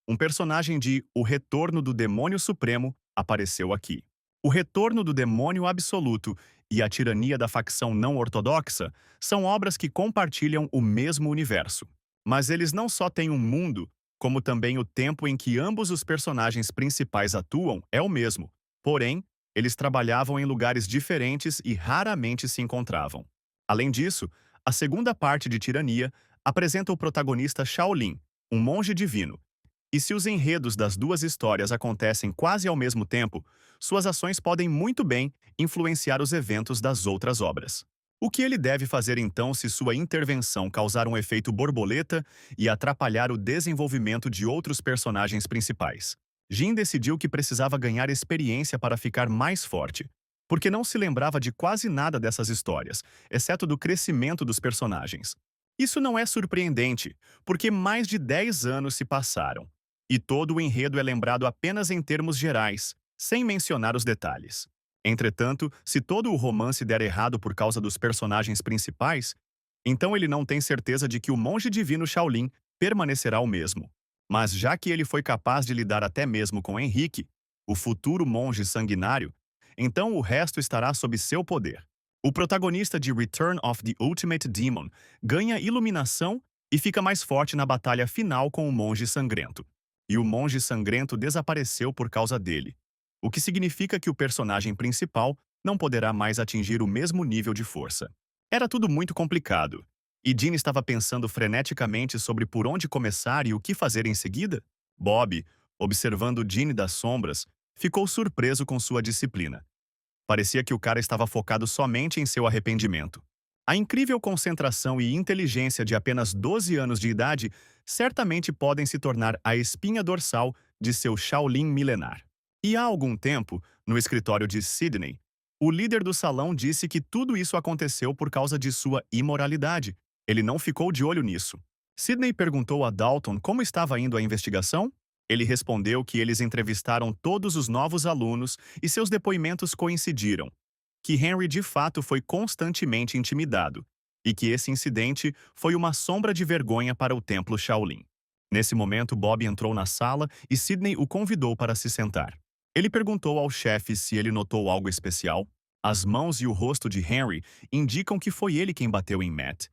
um personagem de O Retorno do Demônio Supremo apareceu aqui. O Retorno do Demônio Absoluto e A Tirania da Facção Não Ortodoxa são obras que compartilham o mesmo universo. Mas eles não só têm um mundo, como também o tempo em que ambos os personagens principais atuam é o mesmo. Porém, eles trabalhavam em lugares diferentes e raramente se encontravam. Além disso, a segunda parte de Tirania apresenta o protagonista Shaolin, um monge divino. E se os enredos das duas histórias acontecem quase ao mesmo tempo, suas ações podem muito bem influenciar os eventos das outras obras. O que ele deve fazer então se sua intervenção causar um efeito borboleta e atrapalhar o desenvolvimento de outros personagens principais? Jin decidiu que precisava ganhar experiência para ficar mais forte, porque não se lembrava de quase nada dessas histórias, exceto do crescimento dos personagens. Isso não é surpreendente, porque mais de 10 anos se passaram, e todo o enredo é lembrado apenas em termos gerais, sem mencionar os detalhes. Entretanto, se todo o romance der errado por causa dos personagens principais, então ele não tem certeza de que o monge divino Shaolin permanecerá o mesmo. Mas já que ele foi capaz de lidar até mesmo com Henrique, o futuro monge sanguinário, então o resto estará sob seu poder. O protagonista de Return of the Ultimate Demon ganha iluminação e fica mais forte na batalha final com o monge sangrento. E o monge sangrento desapareceu por causa dele, o que significa que o personagem principal não poderá mais atingir o mesmo nível de força. Era tudo muito complicado, e Jean estava pensando freneticamente sobre por onde começar e o que fazer em seguida. Bob, observando Jean das sombras, ficou surpreso com sua disciplina. Parecia que o cara estava focado somente em seu arrependimento. A incrível concentração e inteligência de apenas 12 anos de idade certamente podem se tornar a espinha dorsal de seu Shaolin milenar. E há algum tempo, no escritório de Sidney, o líder do salão disse que tudo isso aconteceu por causa de sua imoralidade. Ele não ficou de olho nisso. Sidney perguntou a Dalton como estava indo a investigação. Ele respondeu que eles entrevistaram todos os novos alunos e seus depoimentos coincidiram, que Henry de fato foi constantemente intimidado, e que esse incidente foi uma sombra de vergonha para o templo Shaolin. Nesse momento, Bob entrou na sala e Sidney o convidou para se sentar. Ele perguntou ao chefe se ele notou algo especial. As mãos e o rosto de Henry indicam que foi ele quem bateu em Matt,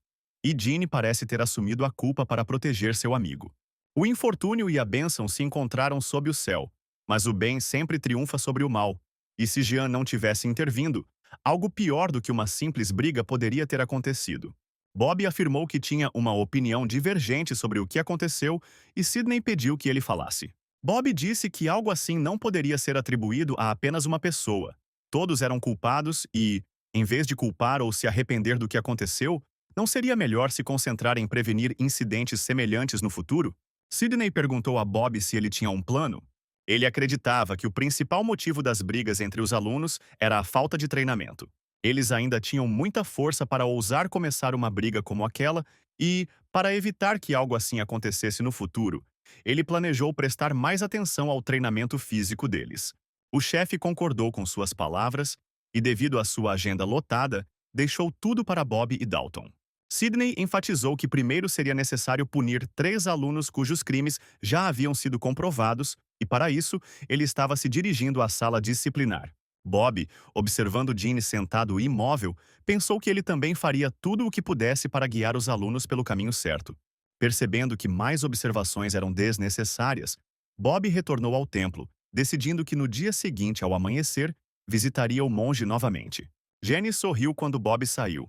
e Jean parece ter assumido a culpa para proteger seu amigo. O infortúnio e a bênção se encontraram sob o céu, mas o bem sempre triunfa sobre o mal, e se Jean não tivesse intervindo, algo pior do que uma simples briga poderia ter acontecido. Bob afirmou que tinha uma opinião divergente sobre o que aconteceu e Sidney pediu que ele falasse. Bob disse que algo assim não poderia ser atribuído a apenas uma pessoa. Todos eram culpados e, em vez de culpar ou se arrepender do que aconteceu, não seria melhor se concentrar em prevenir incidentes semelhantes no futuro? Sidney perguntou a Bob se ele tinha um plano. Ele acreditava que o principal motivo das brigas entre os alunos era a falta de treinamento. Eles ainda tinham muita força para ousar começar uma briga como aquela e, para evitar que algo assim acontecesse no futuro, ele planejou prestar mais atenção ao treinamento físico deles. O chefe concordou com suas palavras e, devido à sua agenda lotada, deixou tudo para Bob e Dalton. Sidney enfatizou que primeiro seria necessário punir 3 alunos cujos crimes já haviam sido comprovados, e para isso, ele estava se dirigindo à sala disciplinar. Bob, observando Gene sentado imóvel, pensou que ele também faria tudo o que pudesse para guiar os alunos pelo caminho certo. Percebendo que mais observações eram desnecessárias, Bob retornou ao templo, decidindo que no dia seguinte, ao amanhecer, visitaria o monge novamente. Jenny sorriu quando Bob saiu.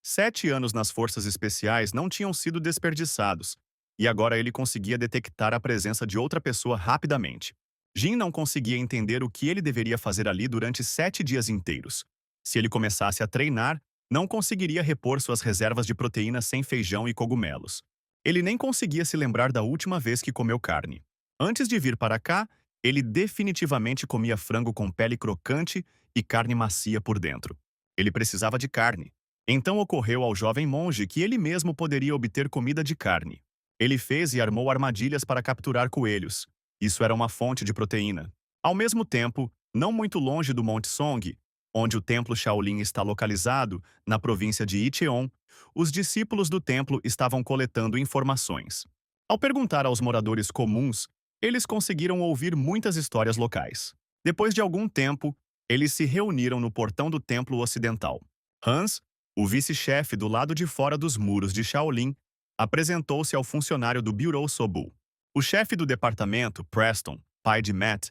7 anos nas forças especiais não tinham sido desperdiçados, e agora ele conseguia detectar a presença de outra pessoa rapidamente. Jim não conseguia entender o que ele deveria fazer ali durante 7 dias inteiros. Se ele começasse a treinar, não conseguiria repor suas reservas de proteína sem feijão e cogumelos. Ele nem conseguia se lembrar da última vez que comeu carne. Antes de vir para cá, ele definitivamente comia frango com pele crocante e carne macia por dentro. Ele precisava de carne. Então ocorreu ao jovem monge que ele mesmo poderia obter comida de carne. Ele fez e armou armadilhas para capturar coelhos. Isso era uma fonte de proteína. Ao mesmo tempo, não muito longe do Monte Song, onde o templo Shaolin está localizado, na província de Icheon, os discípulos do templo estavam coletando informações. Ao perguntar aos moradores comuns, eles conseguiram ouvir muitas histórias locais. Depois de algum tempo, eles se reuniram no portão do templo ocidental. Hans, o vice-chefe do lado de fora dos muros de Shaolin, apresentou-se ao funcionário do Bureau Sobu. O chefe do departamento, Preston, pai de Matt,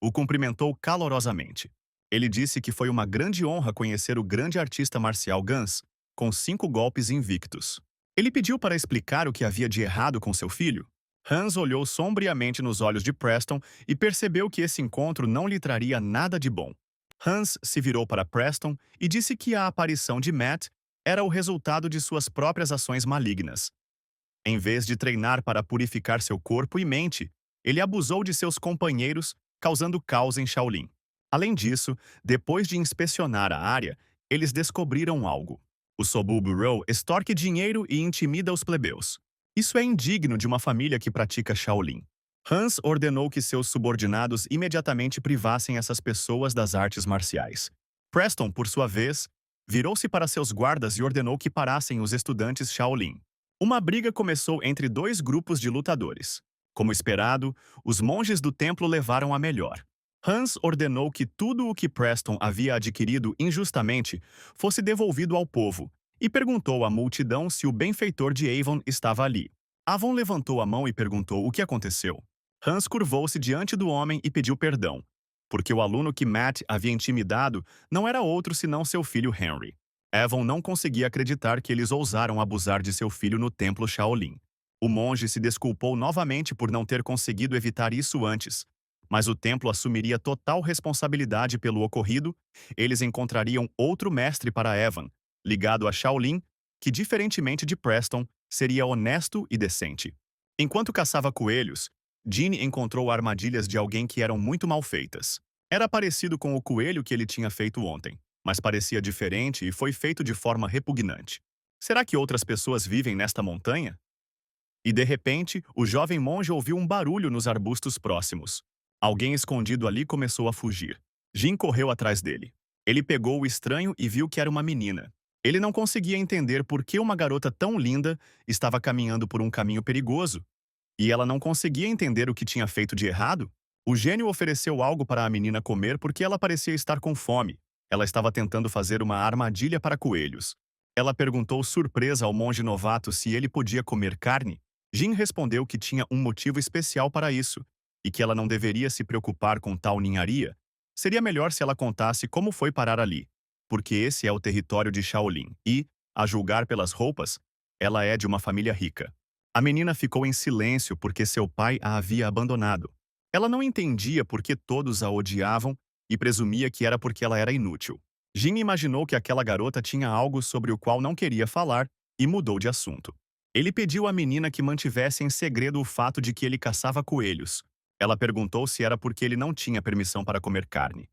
o cumprimentou calorosamente. Ele disse que foi uma grande honra conhecer o grande artista marcial Guns, com 5 golpes invictos. Ele pediu para explicar o que havia de errado com seu filho. Hans olhou sombriamente nos olhos de Preston e percebeu que esse encontro não lhe traria nada de bom. Hans se virou para Preston e disse que a aparição de Matt era o resultado de suas próprias ações malignas. Em vez de treinar para purificar seu corpo e mente, ele abusou de seus companheiros, causando caos em Shaolin. Além disso, depois de inspecionar a área, eles descobriram algo. O Sobu Bureau extorque dinheiro e intimida os plebeus. Isso é indigno de uma família que pratica Shaolin. Hans ordenou que seus subordinados imediatamente privassem essas pessoas das artes marciais. Preston, por sua vez, virou-se para seus guardas e ordenou que parassem os estudantes Shaolin. Uma briga começou entre 2 grupos de lutadores. Como esperado, os monges do templo levaram a melhor. Hans ordenou que tudo o que Preston havia adquirido injustamente fosse devolvido ao povo e perguntou à multidão se o benfeitor de Avon estava ali. Avon levantou a mão e perguntou o que aconteceu. Hans curvou-se diante do homem e pediu perdão, porque o aluno que Matt havia intimidado não era outro senão seu filho Henry. Avon não conseguia acreditar que eles ousaram abusar de seu filho no templo Shaolin. O monge se desculpou novamente por não ter conseguido evitar isso antes, mas o templo assumiria total responsabilidade pelo ocorrido. Eles encontrariam outro mestre para Evan, ligado a Shaolin, que, diferentemente de Preston, seria honesto e decente. Enquanto caçava coelhos, Gene encontrou armadilhas de alguém que eram muito mal feitas. Era parecido com o coelho que ele tinha feito ontem, mas parecia diferente e foi feito de forma repugnante. Será que outras pessoas vivem nesta montanha? E de repente, o jovem monge ouviu um barulho nos arbustos próximos. Alguém escondido ali começou a fugir. Jin correu atrás dele. Ele pegou o estranho e viu que era uma menina. Ele não conseguia entender por que uma garota tão linda estava caminhando por um caminho perigoso. E ela não conseguia entender o que tinha feito de errado. O gênio ofereceu algo para a menina comer porque ela parecia estar com fome. Ela estava tentando fazer uma armadilha para coelhos. Ela perguntou surpresa ao monge novato se ele podia comer carne. Jin respondeu que tinha um motivo especial para isso, e que ela não deveria se preocupar com tal ninharia. Seria melhor se ela contasse como foi parar ali, porque esse é o território de Shaolin e, a julgar pelas roupas, ela é de uma família rica. A menina ficou em silêncio porque seu pai a havia abandonado. Ela não entendia por que todos a odiavam e presumia que era porque ela era inútil. Jin imaginou que aquela garota tinha algo sobre o qual não queria falar e mudou de assunto. Ele pediu à menina que mantivesse em segredo o fato de que ele caçava coelhos. Ela perguntou se era porque ele não tinha permissão para comer carne.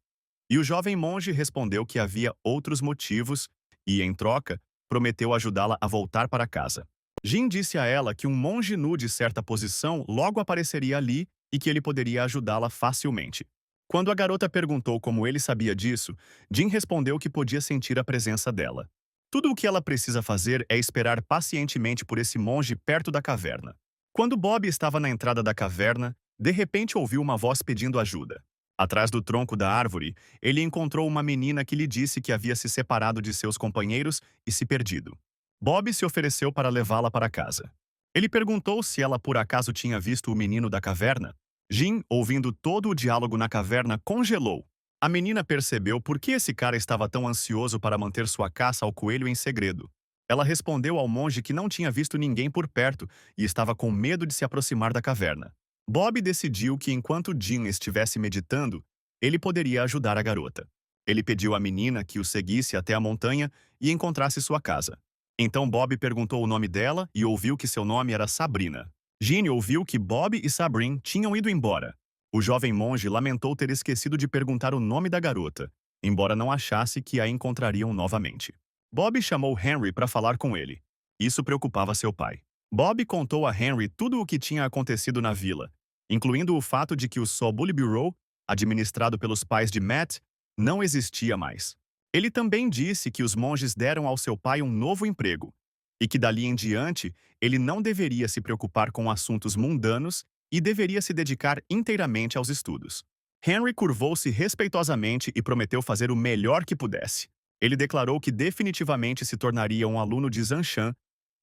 E o jovem monge respondeu que havia outros motivos e, em troca, prometeu ajudá-la a voltar para casa. Jin disse a ela que um monge nu de certa posição logo apareceria ali e que ele poderia ajudá-la facilmente. Quando a garota perguntou como ele sabia disso, Jin respondeu que podia sentir a presença dela. Tudo o que ela precisa fazer é esperar pacientemente por esse monge perto da caverna. Quando Bob estava na entrada da caverna, de repente ouviu uma voz pedindo ajuda. Atrás do tronco da árvore, ele encontrou uma menina que lhe disse que havia se separado de seus companheiros e se perdido. Bob se ofereceu para levá-la para casa. Ele perguntou se ela por acaso tinha visto o menino da caverna. Jim, ouvindo todo o diálogo na caverna, congelou. A menina percebeu por que esse cara estava tão ansioso para manter sua caça ao coelho em segredo. Ela respondeu ao monge que não tinha visto ninguém por perto e estava com medo de se aproximar da caverna. Bob decidiu que enquanto Jim estivesse meditando, ele poderia ajudar a garota. Ele pediu à menina que o seguisse até a montanha e encontrasse sua casa. Então Bob perguntou o nome dela e ouviu que seu nome era Sabrina. Jim ouviu que Bob e Sabrina tinham ido embora. O jovem monge lamentou ter esquecido de perguntar o nome da garota, embora não achasse que a encontrariam novamente. Bob chamou Henry para falar com ele. Isso preocupava seu pai. Bob contou a Henry tudo o que tinha acontecido na vila, incluindo o fato de que o Sobul Bureau, administrado pelos pais de Matt, não existia mais. Ele também disse que os monges deram ao seu pai um novo emprego, e que dali em diante ele não deveria se preocupar com assuntos mundanos e deveria se dedicar inteiramente aos estudos. Henry curvou-se respeitosamente e prometeu fazer o melhor que pudesse. Ele declarou que definitivamente se tornaria um aluno de Zanshan.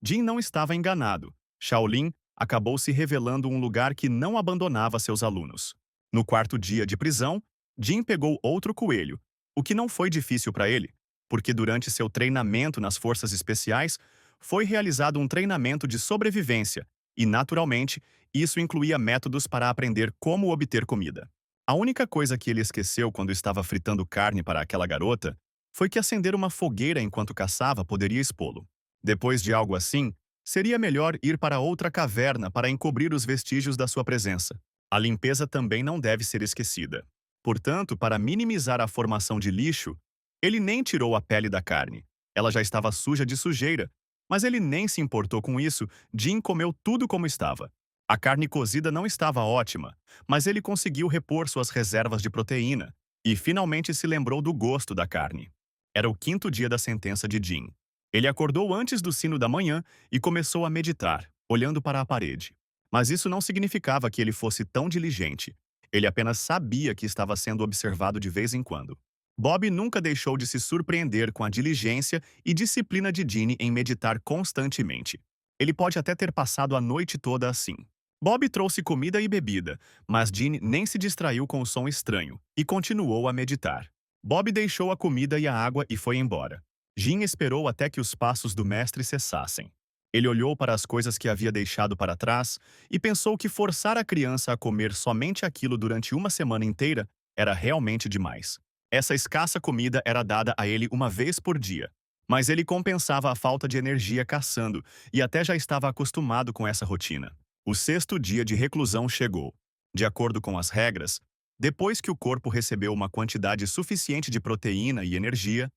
Jin não estava enganado. Shaolin acabou se revelando um lugar que não abandonava seus alunos. No quarto dia de prisão, Jin pegou outro coelho, o que não foi difícil para ele, porque durante seu treinamento nas forças especiais, foi realizado um treinamento de sobrevivência e, naturalmente, isso incluía métodos para aprender como obter comida. A única coisa que ele esqueceu quando estava fritando carne para aquela garota foi que acender uma fogueira enquanto caçava poderia expô-lo. Depois de algo assim, seria melhor ir para outra caverna para encobrir os vestígios da sua presença. A limpeza também não deve ser esquecida. Portanto, para minimizar a formação de lixo, ele nem tirou a pele da carne. Ela já estava suja de sujeira, mas ele nem se importou com isso. Jim comeu tudo como estava. A carne cozida não estava ótima, mas ele conseguiu repor suas reservas de proteína e finalmente se lembrou do gosto da carne. Era o quinto dia da sentença de Jim. Ele acordou antes do sino da manhã e começou a meditar, olhando para a parede. Mas isso não significava que ele fosse tão diligente. Ele apenas sabia que estava sendo observado de vez em quando. Bob nunca deixou de se surpreender com a diligência e disciplina de Jeanne em meditar constantemente. Ele pode até ter passado a noite toda assim. Bob trouxe comida e bebida, mas Jeanne nem se distraiu com o som estranho e continuou a meditar. Bob deixou a comida e a água e foi embora. Jim esperou até que os passos do mestre cessassem. Ele olhou para as coisas que havia deixado para trás e pensou que forçar a criança a comer somente aquilo durante uma semana inteira era realmente demais. Essa escassa comida era dada a ele uma vez por dia, mas ele compensava a falta de energia caçando e até já estava acostumado com essa rotina. O sexto dia de reclusão chegou. De acordo com as regras, depois que o corpo recebeu uma quantidade suficiente de proteína e energia,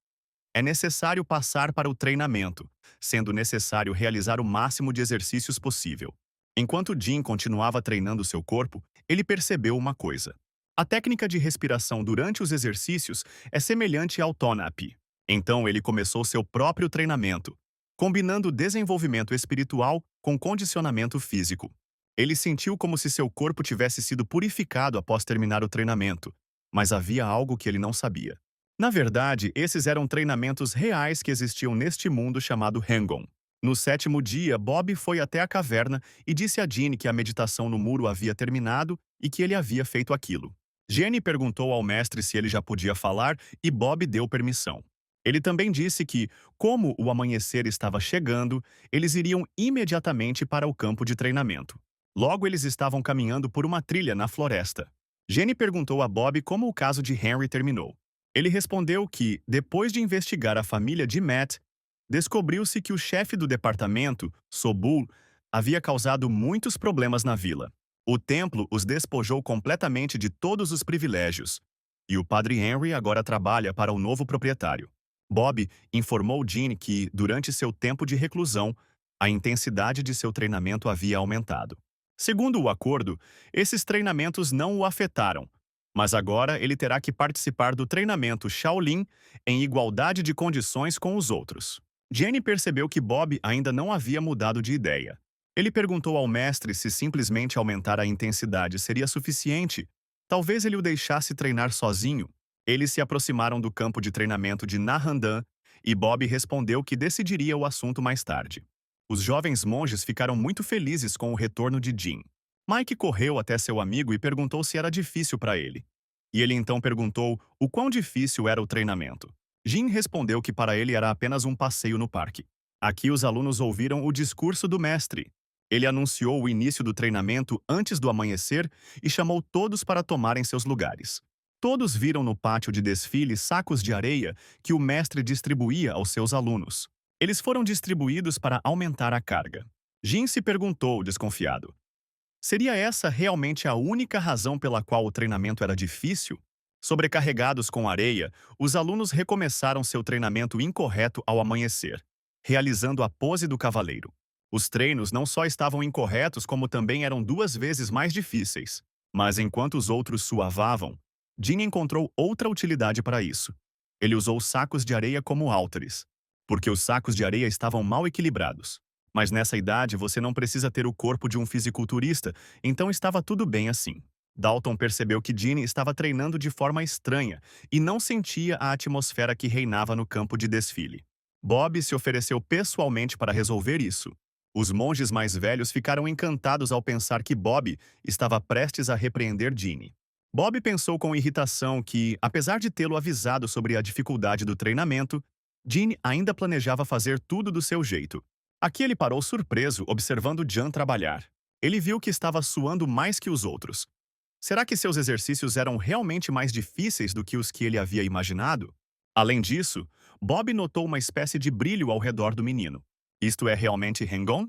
é necessário passar para o treinamento, sendo necessário realizar o máximo de exercícios possível. Enquanto Jim continuava treinando seu corpo, ele percebeu uma coisa. A técnica de respiração durante os exercícios é semelhante ao Tonap. Então ele começou seu próprio treinamento, combinando desenvolvimento espiritual com condicionamento físico. Ele sentiu como se seu corpo tivesse sido purificado após terminar o treinamento, mas havia algo que ele não sabia. Na verdade, esses eram treinamentos reais que existiam neste mundo chamado Hengon. No sétimo dia, Bob foi até a caverna e disse a Jeanne que a meditação no muro havia terminado e que ele havia feito aquilo. Jeanne perguntou ao mestre se ele já podia falar e Bob deu permissão. Ele também disse que, como o amanhecer estava chegando, eles iriam imediatamente para o campo de treinamento. Logo, eles estavam caminhando por uma trilha na floresta. Jeanne perguntou a Bob como o caso de Henry terminou. Ele respondeu que, depois de investigar a família de Matt, descobriu-se que o chefe do departamento, Sobul, havia causado muitos problemas na vila. O templo os despojou completamente de todos os privilégios, e o padre Henry agora trabalha para o novo proprietário. Bob informou Jeanne que, durante seu tempo de reclusão, a intensidade de seu treinamento havia aumentado. Segundo o acordo, esses treinamentos não o afetaram, mas agora ele terá que participar do treinamento Shaolin em igualdade de condições com os outros. Jenny percebeu que Bob ainda não havia mudado de ideia. Ele perguntou ao mestre se simplesmente aumentar a intensidade seria suficiente. Talvez ele o deixasse treinar sozinho. Eles se aproximaram do campo de treinamento de Nahandan e Bob respondeu que decidiria o assunto mais tarde. Os jovens monges ficaram muito felizes com o retorno de Jin. Mike correu até seu amigo e perguntou se era difícil para ele. E ele então perguntou o quão difícil era o treinamento. Jin respondeu que para ele era apenas um passeio no parque. Aqui os alunos ouviram o discurso do mestre. Ele anunciou o início do treinamento antes do amanhecer e chamou todos para tomarem seus lugares. Todos viram no pátio de desfile sacos de areia que o mestre distribuía aos seus alunos. Eles foram distribuídos para aumentar a carga. Jin se perguntou, desconfiado: seria essa realmente a única razão pela qual o treinamento era difícil? Sobrecarregados com areia, os alunos recomeçaram seu treinamento incorreto ao amanhecer, realizando a pose do cavaleiro. Os treinos não só estavam incorretos, como também eram 2 vezes mais difíceis. Mas enquanto os outros suavavam, Jin encontrou outra utilidade para isso. Ele usou sacos de areia como halteres, porque os sacos de areia estavam mal equilibrados. Mas nessa idade você não precisa ter o corpo de um fisiculturista, então estava tudo bem assim. Dalton percebeu que Ginny estava treinando de forma estranha e não sentia a atmosfera que reinava no campo de desfile. Bob se ofereceu pessoalmente para resolver isso. Os monges mais velhos ficaram encantados ao pensar que Bob estava prestes a repreender Ginny. Bob pensou com irritação que, apesar de tê-lo avisado sobre a dificuldade do treinamento, Ginny ainda planejava fazer tudo do seu jeito. Aqui ele parou surpreso observando Jan trabalhar. Ele viu que estava suando mais que os outros. Será que seus exercícios eram realmente mais difíceis do que os que ele havia imaginado? Além disso, Bob notou uma espécie de brilho ao redor do menino. Isto é realmente Rengon?